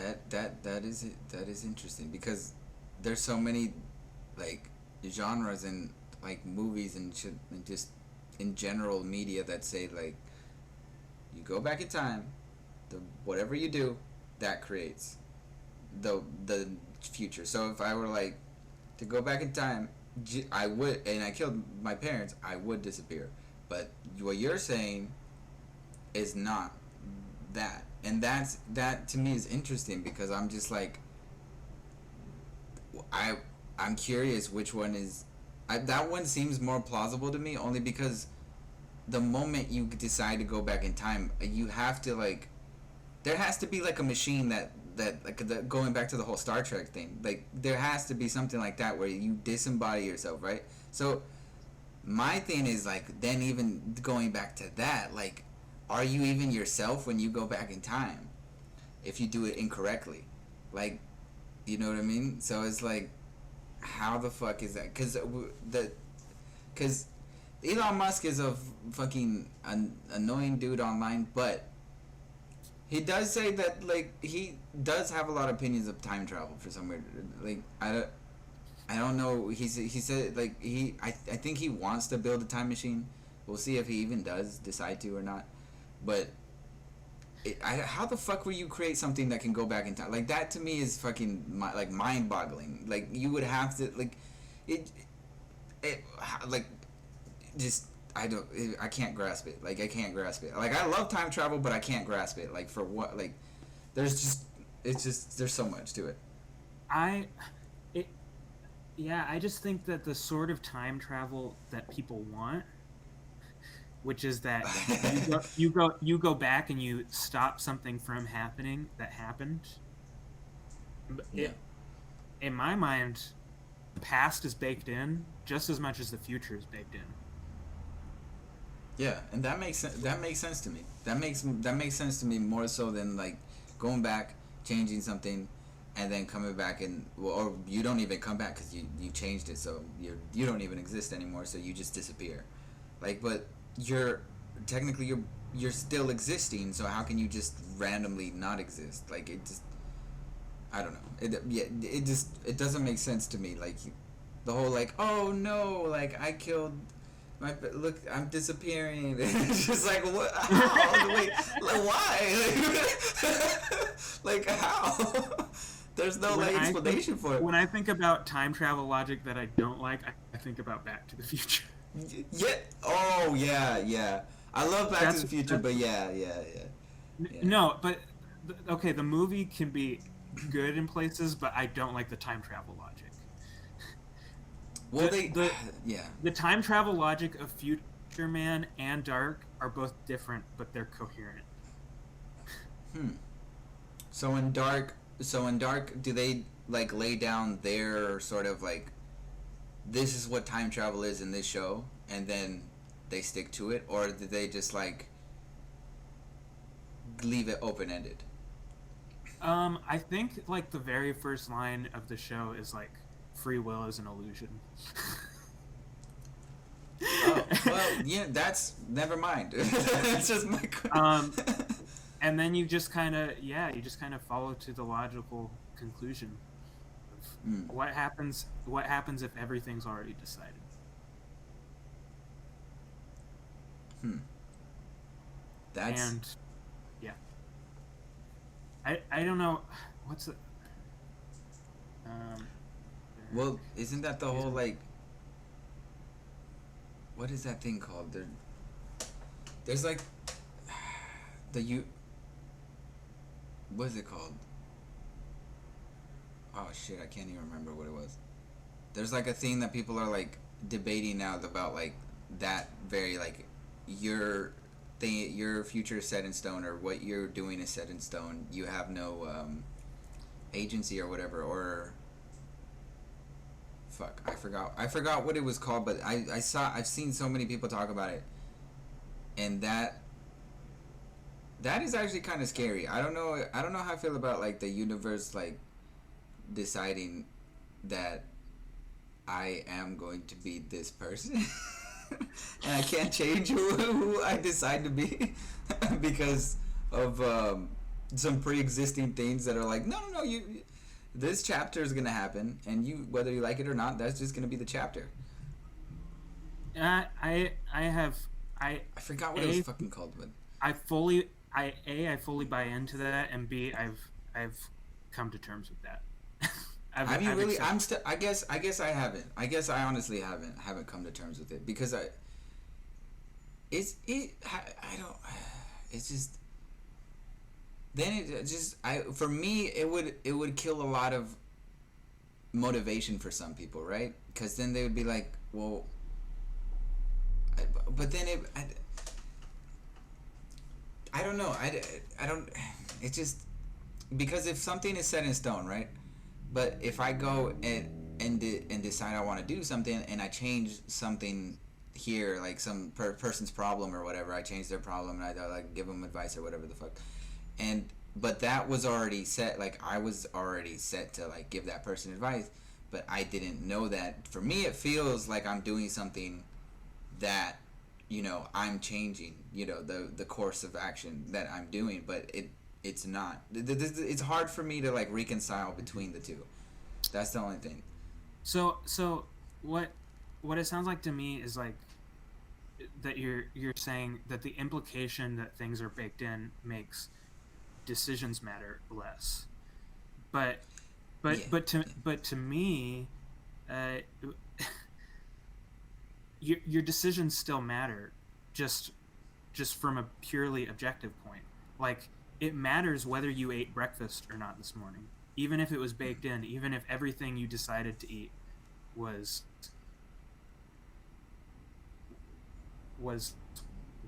Speaker 1: interesting, because there's so many, like, genres and, like, movies and shit, and just in general media that say, like, you go back in time, whatever you do, that creates the future. So if I were, like, to go back in time, I would, and I killed my parents, I would disappear. But what you're saying is not that, and that to me is interesting, because I'm just like, I'm curious which one is. that one seems more plausible to me, only because the moment you decide to go back in time, you have to like, there has to be like a machine that like going back to the whole Star Trek thing, like there has to be something like that where you disembody yourself, right? So my thing is like, then even going back to that, like, are you even yourself when you go back in time if you do it incorrectly? Like, you know what I mean? So it's like, how the fuck is that? Because Elon Musk is a fucking annoying dude online, but he does say that, like, he does have a lot of opinions of time travel for some weird, like, I don't know. He said like I think he wants to build a time machine. We'll see if he even does decide to or not. But how the fuck will you create something that can go back in time? Like, that to me is fucking like mind-boggling. Like, you would have to like it like just I can't grasp it. Like, I can't grasp it. Like, I love time travel, but I can't grasp it. Like, for what? Like, there's so much to it.
Speaker 2: Yeah, I just think that the sort of time travel that people want, which is that you go back and you stop something from happening that happened.
Speaker 1: Yeah.
Speaker 2: In my mind, the past is baked in just as much as the future is baked in.
Speaker 1: Yeah, and that makes sense. That makes sense to me. That makes sense to me more so than like going back, changing something, and then coming back and, well, or you don't even come back because you changed it, so you don't even exist anymore, so you just disappear. Like, but you're technically you're still existing, so how can you just randomly not exist? Like, it just, I don't know. It doesn't make sense to me. Like, the whole like, oh no, like I killed. Look, I'm disappearing. It's just like, what? How? Wait, like, why? Like, how? There's no explanation for it.
Speaker 2: When I think about time travel logic that I don't like, I think about Back to the Future.
Speaker 1: Yeah. Oh, yeah. I love Back to the Future, but yeah.
Speaker 2: No, but okay, the movie can be good in places, but I don't like the time travel logic.
Speaker 1: Well,
Speaker 2: the time travel logic of Future Man and Dark are both different, but they're coherent.
Speaker 1: So in Dark, do they like lay down their sort of like, this is what time travel is in this show, and then they stick to it, or do they just like leave it open ended?
Speaker 2: I think like the very first line of the show is like, free will is an illusion.
Speaker 1: Oh, well, yeah, that's, never mind. That's just my question.
Speaker 2: And then you just kind of follow to the logical conclusion of what happens if everything's already decided.
Speaker 1: That's,
Speaker 2: and yeah, I don't know what's the
Speaker 1: well, isn't that the whole like, what is that thing called? There's like what is it called? Oh shit, I can't even remember what it was. There's like a thing that people are like debating now about, like, that very like, your future is set in stone, or what you're doing is set in stone. You have no agency or whatever, or fuck, I forgot what it was called, but I've seen so many people talk about it, and that is actually kind of scary. I don't know how I feel about like the universe like deciding that I am going to be this person and I can't change who I decide to be because of some pre-existing things that are like, no, this chapter is gonna happen, and you, whether you like it or not, that's just gonna be the chapter.
Speaker 2: I
Speaker 1: forgot what it was fucking called, but
Speaker 2: I fully buy into that, and B, I've come to terms with that.
Speaker 1: Have you really? I guess I haven't. I guess I honestly haven't come to terms with it, because I don't. It's just. Then for me, it would kill a lot of motivation for some people, right? Because then they would be like, well, but then I don't know. I don't. It's just because if something is set in stone, right? But if I go and decide I want to do something and I change something here, like some person's problem or whatever, I change their problem and I like give them advice or whatever the fuck, and but that was already set. Like I was already set to like give that person advice, but I didn't know that. For me, it feels like I'm doing something that I'm changing the course of action that I'm doing, but it's not. It's hard for me to like reconcile between the two. That's the only thing.
Speaker 2: So what it sounds like to me is like that you're saying that the implication that things are baked in makes decisions matter less. But
Speaker 1: Yeah.
Speaker 2: but to me, uh, your decisions still matter, just from a purely objective point. Like it matters whether you ate breakfast or not this morning, even if it was baked in, even if everything you decided to eat was was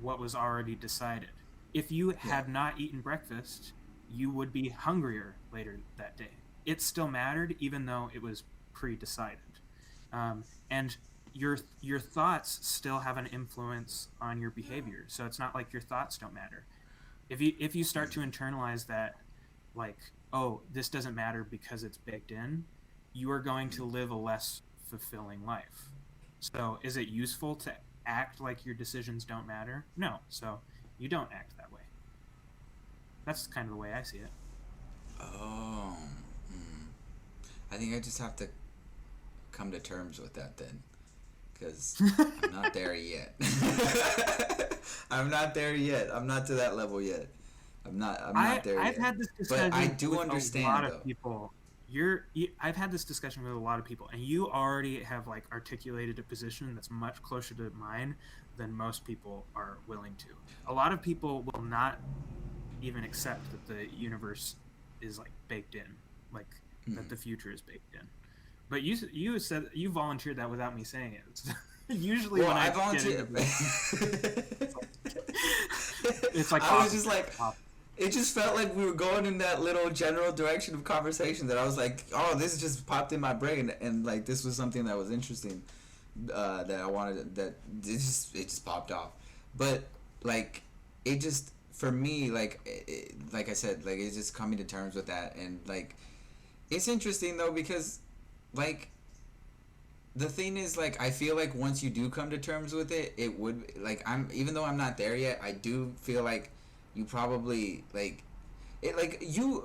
Speaker 2: what was already decided. If you had not eaten breakfast, you would be hungrier later that day. It still mattered, even though it was pre-decided. And your thoughts still have an influence on your behavior. So it's not like your thoughts don't matter. If you start to internalize that, like, oh, this doesn't matter because it's baked in, you are going to live a less fulfilling life. So is it useful to act like your decisions don't matter? No. So you don't act that way. That's kind of the way I see it.
Speaker 1: Oh. Hmm. I think I just have to come to terms with that then, because I'm not there yet. I'm not there yet. I'm not to that level yet. I'm not there
Speaker 2: I've
Speaker 1: yet.
Speaker 2: had this discussion
Speaker 1: But I do
Speaker 2: with
Speaker 1: understand
Speaker 2: a lot
Speaker 1: though.
Speaker 2: of people. I've had this discussion with a lot of people, and you already have like articulated a position that's much closer to mine than most people are willing to. A lot of people will not even accept that the universe is like baked in, like that the future is baked in. But you said you volunteered that without me saying it. Usually
Speaker 1: Well,
Speaker 2: when
Speaker 1: I
Speaker 2: get into
Speaker 1: volunteered.
Speaker 2: this, it's like
Speaker 1: I was just
Speaker 2: opposite.
Speaker 1: like, it just felt like we were going in that little general direction of conversation that I was like, oh, this just popped in my brain, and like this was something that was interesting, that I wanted, that it just popped off. But like it just, for me, like like I said, like it's just coming to terms with that. And like it's interesting though, because like the thing is, like, I feel like once you do come to terms with it, it would, like, I'm, even though I'm not there yet, I do feel like you probably, like, it, like,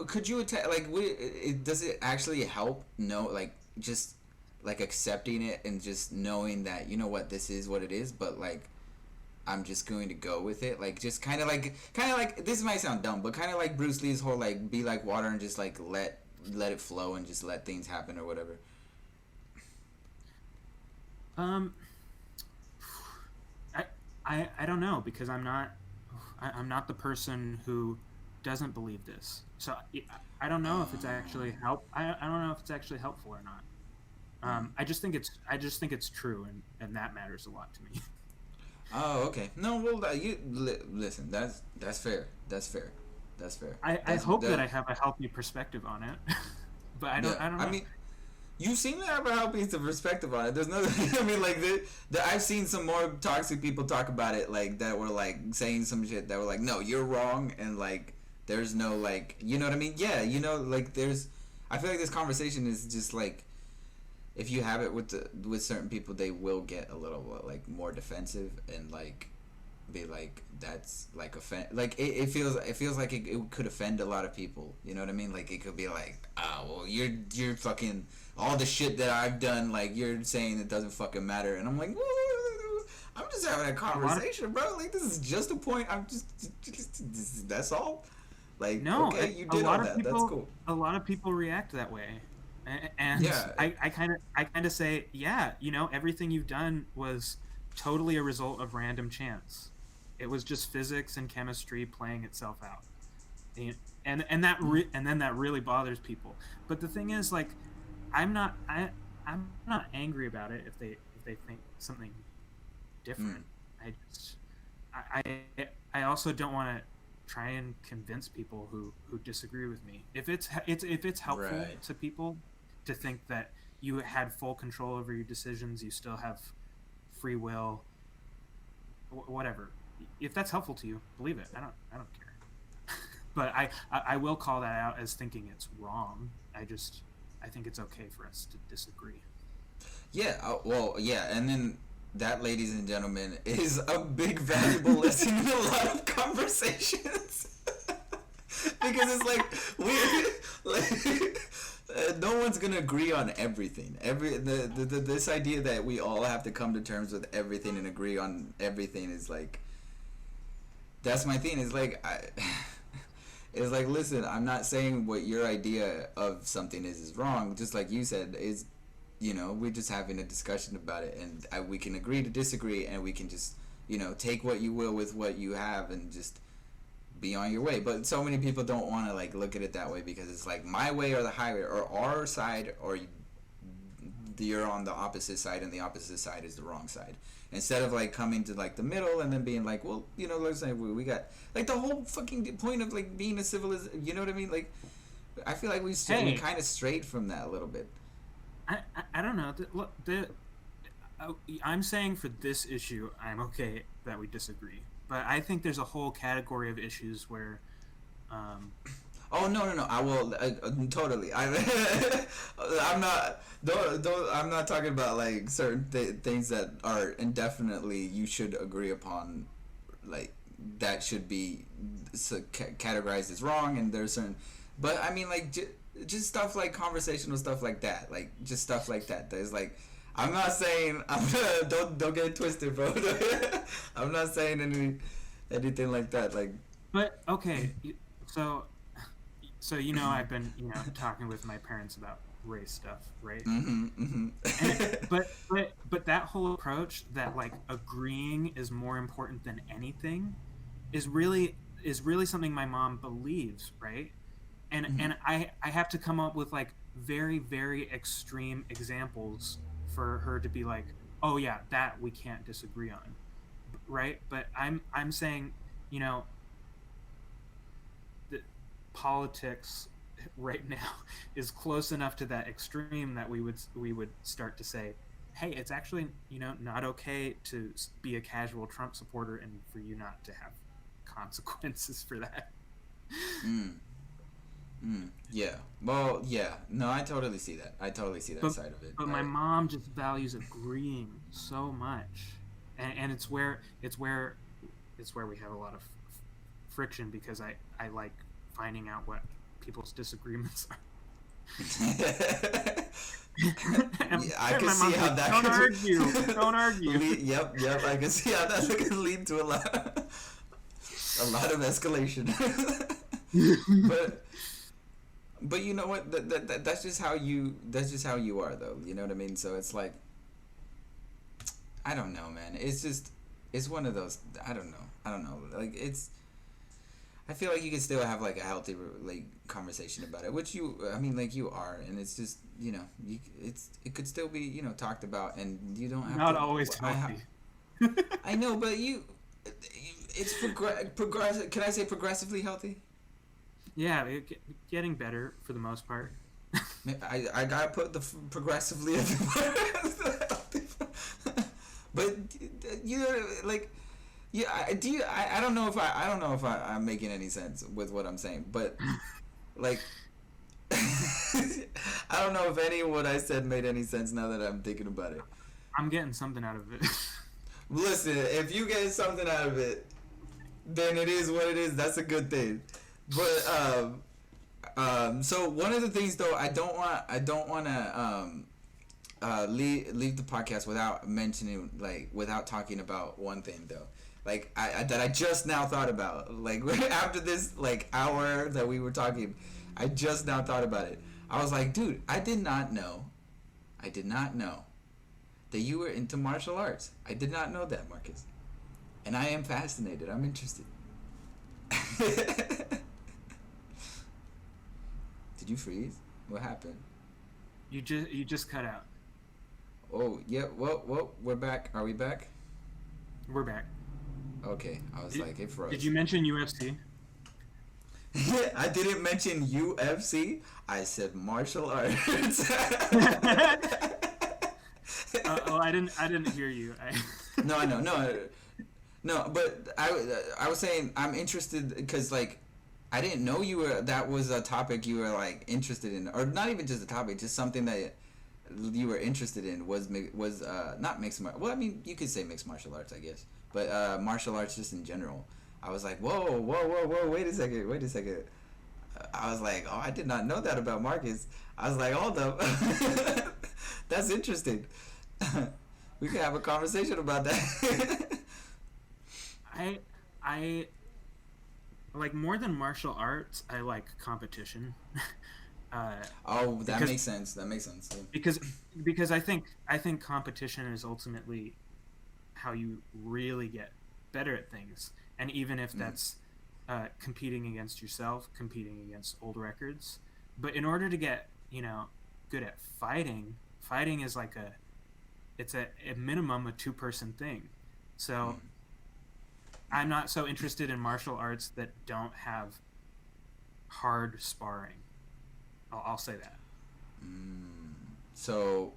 Speaker 1: could you like, does it actually help? No, like, just, like, accepting it and just knowing that, you know what, this is what it is, but, like, I'm just going to go with it, like, just kind of like, this might sound dumb, but kind of like Bruce Lee's whole, like, be like water and just, like, let it flow and just let things happen or whatever.
Speaker 2: Um, I don't know, because I'm not the person who doesn't believe this. So I don't know if it's actually I don't know if it's actually helpful or not. I just think it's true, and that matters a lot to me.
Speaker 1: Oh, okay. No, well, listen. That's fair. That's fair. That's fair.
Speaker 2: I hope that I have a healthy perspective on it, but
Speaker 1: Yeah.
Speaker 2: I don't know.
Speaker 1: I mean, you seem to have a healthy perspective on it. There's no. I mean, like I've seen some more toxic people talk about it, like that were like saying some shit that were like, no, you're wrong, and like there's no, like, you know what I mean? Yeah, like there's. I feel like this conversation is just like, if you have it with certain people, they will get a little like more defensive and like be like, that's like offend, like it feels like it could offend a lot of people, you know what I mean? Like it could be like, oh, well, you're fucking, all the shit that I've done, like you're saying it doesn't fucking matter, and I'm like, I'm just having a conversation, bro, like this is just a point, I'm just that's all, like,
Speaker 2: No,
Speaker 1: okay, you
Speaker 2: a
Speaker 1: did all
Speaker 2: lot of
Speaker 1: that,
Speaker 2: people,
Speaker 1: that's cool.
Speaker 2: a lot of people react that way, and
Speaker 1: Yeah.
Speaker 2: I kind of say, yeah, everything you've done was totally a result of random chance. It was just physics and chemistry playing itself out, and then that really bothers people. But the thing is, like, I'm not angry about it if they they think something different. I also don't want to try and convince people who disagree with me. If it's helpful
Speaker 1: Right.
Speaker 2: to people to think that you had full control over your decisions, you still have free will, whatever. If that's helpful to you, believe it. I don't care. But I will call that out as thinking it's wrong. I think it's okay for us to disagree.
Speaker 1: Yeah, well, yeah, and then that, ladies and gentlemen, is a big valuable lesson in a lot of conversations. Because it's like no one's gonna agree on everything. This idea that we all have to come to terms with everything and agree on everything is like, that's my thing. It's like it's like, listen, I'm not saying what your idea of something is wrong. Just like you said, is, we're just having a discussion about it, and we can agree to disagree, and we can just, take what you will with what you have and just be on your way. But so many people don't want to like look at it that way, because it's like my way or the highway, or our side, or you're on the opposite side, and the opposite side is the wrong side. Instead of like coming to like the middle and then being like, well, let's say we got like the whole fucking point of like being a civilization. You know what I mean? Like, I feel like we kind of strayed from that a little bit.
Speaker 2: I don't know. I'm saying for this issue, I'm okay that we disagree. But I think there's a whole category of issues where.
Speaker 1: Oh no! I will totally. I'm not. I'm not talking about like certain things that are indefinitely you should agree upon, like that should be categorized as wrong, and there's certain. But I mean, like just stuff like conversational stuff like that, like just stuff like that. There's like, I'm not saying don't get it twisted, bro. I'm not saying anything like that. Like,
Speaker 2: but okay, so I've been talking with my parents about race stuff, right? But that whole approach that like agreeing is more important than anything is really something my mom believes, right? And I have to come up with like very, very extreme examples for her to be like, oh yeah, that we can't disagree on, right? But I'm saying, that politics right now is close enough to that extreme that we would start to say, hey, it's actually not okay to be a casual Trump supporter and for you not to have consequences for that.
Speaker 1: Yeah. Well, yeah. No, I totally see that. I totally see that side of it.
Speaker 2: But my mom just values agreeing so much, and it's where we have a lot of friction, because I like finding out what people's disagreements are.
Speaker 1: I can see how that.
Speaker 2: Don't argue.
Speaker 1: Yep. I can see how that can lead to a lot of escalation. But you know what? That's just how you are, though. You know what I mean? So it's like, I don't know, man. It's one of those. I don't know. Like, I feel like you can still have like a healthy like conversation about it, which you are, and it's just it could still be talked about, and you don't have
Speaker 2: not always healthy.
Speaker 1: I know, but it's progressive. Can I say progressively healthy?
Speaker 2: Yeah, getting better for the most part.
Speaker 1: I gotta put the progressively but like, yeah, I don't know if I'm making any sense with what I'm saying, but like I don't know if any of what I said made any sense now that I'm thinking about it.
Speaker 2: I'm getting something out of it.
Speaker 1: Listen, if you get something out of it, then it is what it is. That's a good thing. But so one of the things though, I don't want to leave the podcast without mentioning, like, without talking about one thing though, like that I just now thought about, like after this like hour that we were talking, I just now thought about it. I was like, dude, I did not know that you were into martial arts. I did not know that, Marcus, and I am fascinated. I'm interested. Did you freeze? What happened?
Speaker 2: You just cut out.
Speaker 1: Oh, yeah. Well, we're back. Are we back?
Speaker 2: We're back.
Speaker 1: Okay. I was like, it froze.
Speaker 2: Did you mention UFC?
Speaker 1: I didn't mention UFC. I said martial arts.
Speaker 2: I didn't hear you.
Speaker 1: No, I know. No, but I was saying I'm interested because like I didn't know you were that was a topic you were like interested in, or not even just a topic, just something that you were interested in was not mixed martial. Well, I mean you could say mixed martial arts, I guess, but martial arts just in general. I was like, whoa, wait a second. I was like, oh, I did not know that about Marcus. I was like, hold up, that's interesting. We can have a conversation about that.
Speaker 2: I like more than martial arts. I like competition.
Speaker 1: Oh, that makes sense. That makes sense. Yeah.
Speaker 2: Because I think competition is ultimately how you really get better at things, and even if that's competing against yourself, competing against old records, but in order to get good at fighting is like it's a minimum a 2-person thing. So I'm not so interested in martial arts that don't have hard sparring. I'll say that.
Speaker 1: So,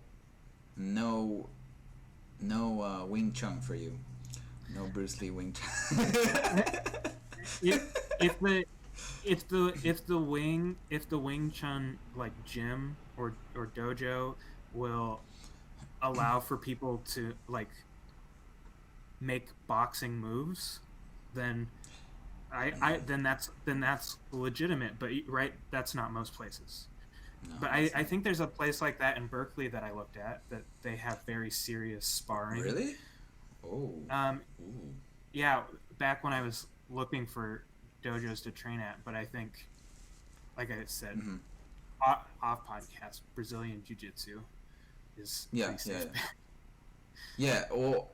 Speaker 1: no Wing Chun for you. No Bruce Lee Wing Chun.
Speaker 2: if the Wing Chun like gym or dojo will allow for people to like make boxing moves, then then that's legitimate. But right, that's not most places. No, but I think there's a place like that in Berkeley that I looked at that they have very serious sparring.
Speaker 1: Really? Oh.
Speaker 2: Yeah, back when I was looking for dojos to train at, but I think, like I said, off podcast, Brazilian Jiu-Jitsu is pretty safe.
Speaker 1: Yeah. Well,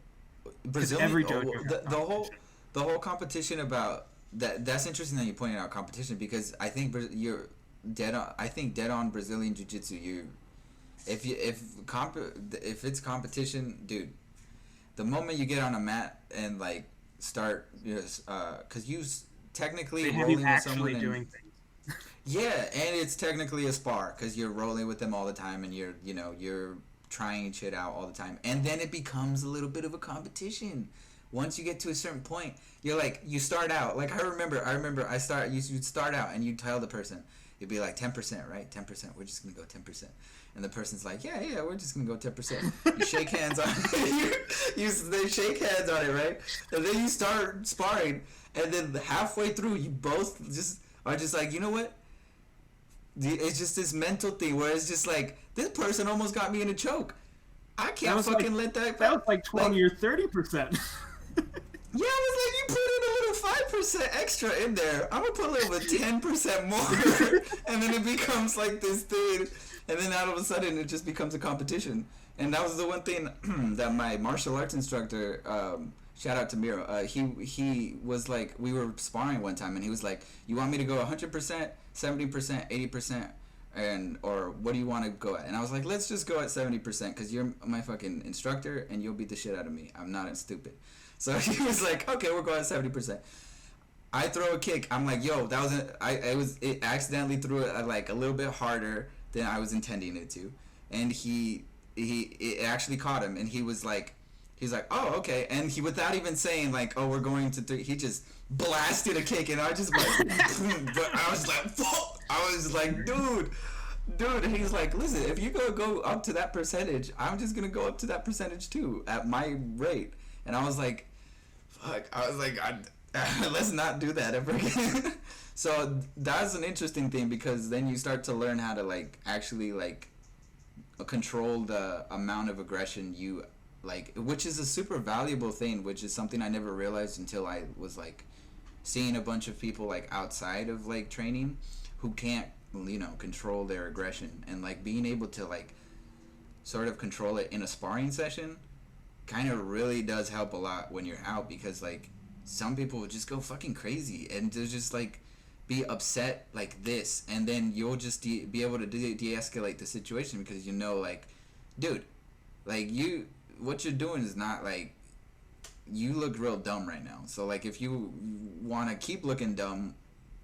Speaker 1: Brazilian.
Speaker 2: Every dojo
Speaker 1: the whole competition about that. That's interesting that you pointed out competition, because I think you're dead on. I think dead on Brazilian Jiu-Jitsu. If it's competition, dude, the moment you get on a mat and like start, because you technically
Speaker 2: they have
Speaker 1: rolling
Speaker 2: you
Speaker 1: with
Speaker 2: actually
Speaker 1: someone
Speaker 2: doing things.
Speaker 1: Yeah, and it's technically a spar because you're rolling with them all the time, and you're trying shit out all the time, and then it becomes a little bit of a competition. Once you get to a certain point, you're like, you start out like I remember you'd start out and you'd tell the person, it'd be like 10%, right? 10%. We're just gonna go 10%, and the person's like, yeah, we're just gonna go 10%. You shake hands on it. They shake hands on it, right? And then you start sparring, and then halfway through, you both are just like, you know what? It's just this mental thing where it's just like, this person almost got me in a choke. I can't fucking let that.
Speaker 2: That was like 20 or 30%.
Speaker 1: Yeah, it was like, you put in a little 5% extra in there. I'm gonna put a little bit 10% more, and then it becomes like this thing, and then all of a sudden it just becomes a competition. And that was the one thing that my martial arts instructor, shout out to Miro, he was like, we were sparring one time, and he was like, you want me to go 100%, 70%, 80%, or what do you want to go at? And I was like, let's just go at 70%, because you're my fucking instructor, and you'll beat the shit out of me. I'm not stupid. So he was like, okay, we're going at 70%. I throw a kick. I'm like, yo, that wasn't. It accidentally threw it like a little bit harder than I was intending it to, and it actually caught him, and he's like, oh, okay, and he, without even saying like, oh, we're going to 3, he just blasted a kick, and I just like, but I was like, fuck. I was like, dude, and he's like, listen, if you go up to that percentage, I'm just gonna go up to that percentage too at my rate. And I was like, fuck. I was like, let's not do that ever again. So that's an interesting thing, because then you start to learn how to like actually like control the amount of aggression you like, which is a super valuable thing, which is something I never realized until I was like seeing a bunch of people like outside of like training who can't, control their aggression, and like being able to like sort of control it in a sparring session kind of really does help a lot when you're out, because like some people would just go fucking crazy and they'll just like be upset like this, and then you'll just be able to de-escalate the situation, because like, dude, like what you're doing is not like, you look real dumb right now. So like if you want to keep looking dumb,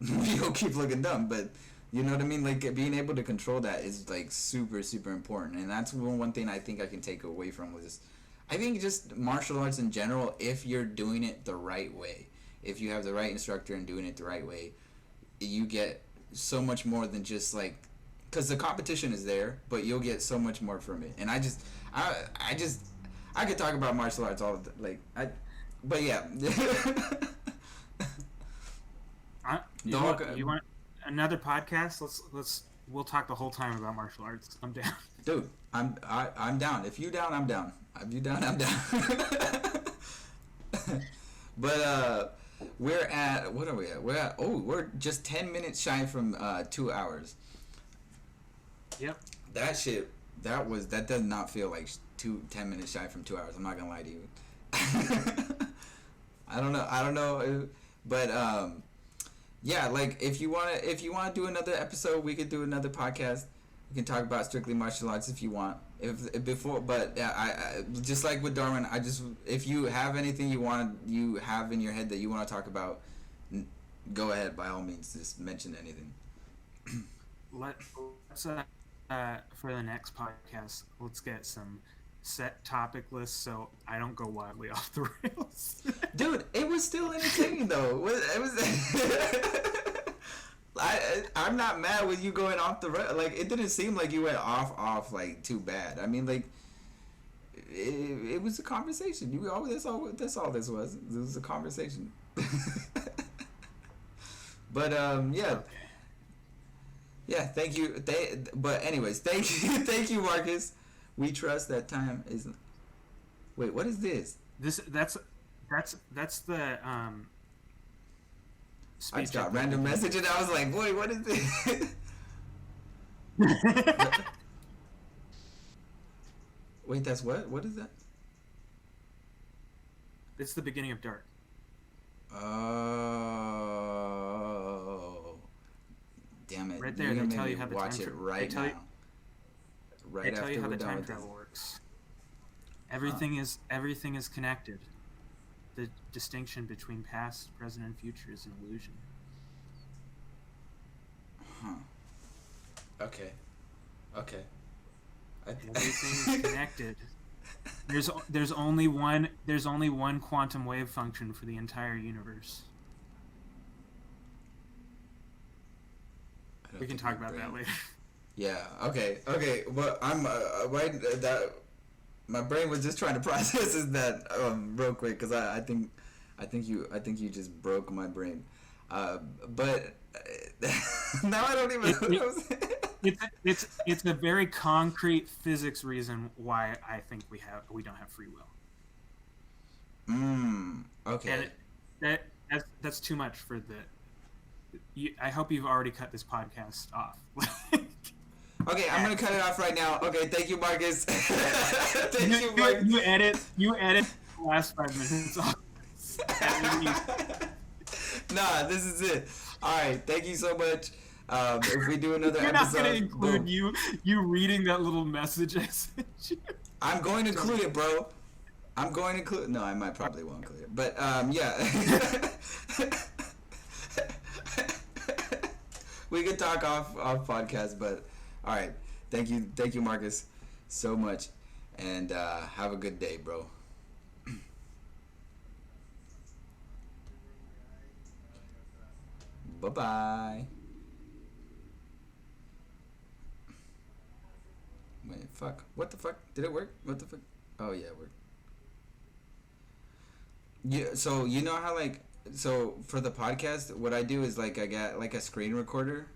Speaker 1: you'll keep looking dumb. But you know what I mean? Like being able to control that is like super super important, and that's one thing I think I can take away from was, I think just martial arts in general. If you're doing it the right way, if you have the right instructor and doing it the right way, you get so much more than just like, because the competition is there, but you'll get so much more from it. And I could talk about martial arts all the but yeah.
Speaker 2: You want another podcast? We'll talk the whole time about martial arts. I'm down.
Speaker 1: Dude, I'm down. If you down, I'm down. If you down, I'm down. But we're at, what are we at? We're just 10 minutes shy from 2 hours.
Speaker 2: Yep.
Speaker 1: That does not feel like 10 minutes shy from 2 hours. I'm not gonna lie to you. I don't know, but yeah, like if you wanna do another episode, we could do another podcast. We can talk about strictly martial arts if you want. But I just like with Darwin, if you have anything you have in your head that you want to talk about, go ahead, by all means, just mention anything.
Speaker 2: Let's for the next podcast, let's get some set topic lists so I don't go wildly off the rails.
Speaker 1: Dude, it was still entertaining though. It was. I'm not mad with you going off the rail. Like, it didn't seem like you went off like too bad. I mean, like, it was a conversation. That's all this was. It was a conversation. But yeah. Yeah, thank you. But anyways, thank you, Marcus. We trust that time is. Wait, what is this?
Speaker 2: That's the
Speaker 1: I just got random message and I was like, boy, what is this? Wait, that's what? What is that?
Speaker 2: It's the beginning of Dark.
Speaker 1: Oh, damn it!
Speaker 2: Right there, they tell you how the
Speaker 1: watch
Speaker 2: time
Speaker 1: it right now. Right
Speaker 2: they tell
Speaker 1: after
Speaker 2: you how
Speaker 1: we're
Speaker 2: the
Speaker 1: done
Speaker 2: time
Speaker 1: with
Speaker 2: travel
Speaker 1: this.
Speaker 2: works. Everything is connected. The distinction between past, present, and future is an illusion.
Speaker 1: Huh. Okay.
Speaker 2: Everything is connected. There's only one quantum wave function for the entire universe. We can talk about that later.
Speaker 1: Yeah. Okay. Well, I'm that. My brain was just trying to process that real quick because I think you just broke my brain. But now I don't even know.
Speaker 2: It's a very concrete physics reason why I think we don't have free will.
Speaker 1: Okay.
Speaker 2: And that's too much for the. I hope you've already cut this podcast off.
Speaker 1: Okay, I'm gonna cut it off right now. Okay, thank you, Marcus. Thank you, Marcus.
Speaker 2: You edit the last 5 minutes off.
Speaker 1: Nah, this is it. All right, thank you so much. If we do another
Speaker 2: You're
Speaker 1: episode,
Speaker 2: not gonna include
Speaker 1: boom.
Speaker 2: you reading that little message I sent you.
Speaker 1: I'm going to include it, bro. I'm going to include. No, I probably won't include it, but yeah. We could talk off podcast, but all right. Thank you, Marcus, so much, and have a good day, bro. Bye-bye. Wait, fuck. What the fuck? Did it work? What the fuck? Oh yeah, it worked. Yeah. So you know how so for the podcast, what I do is I got a screen recorder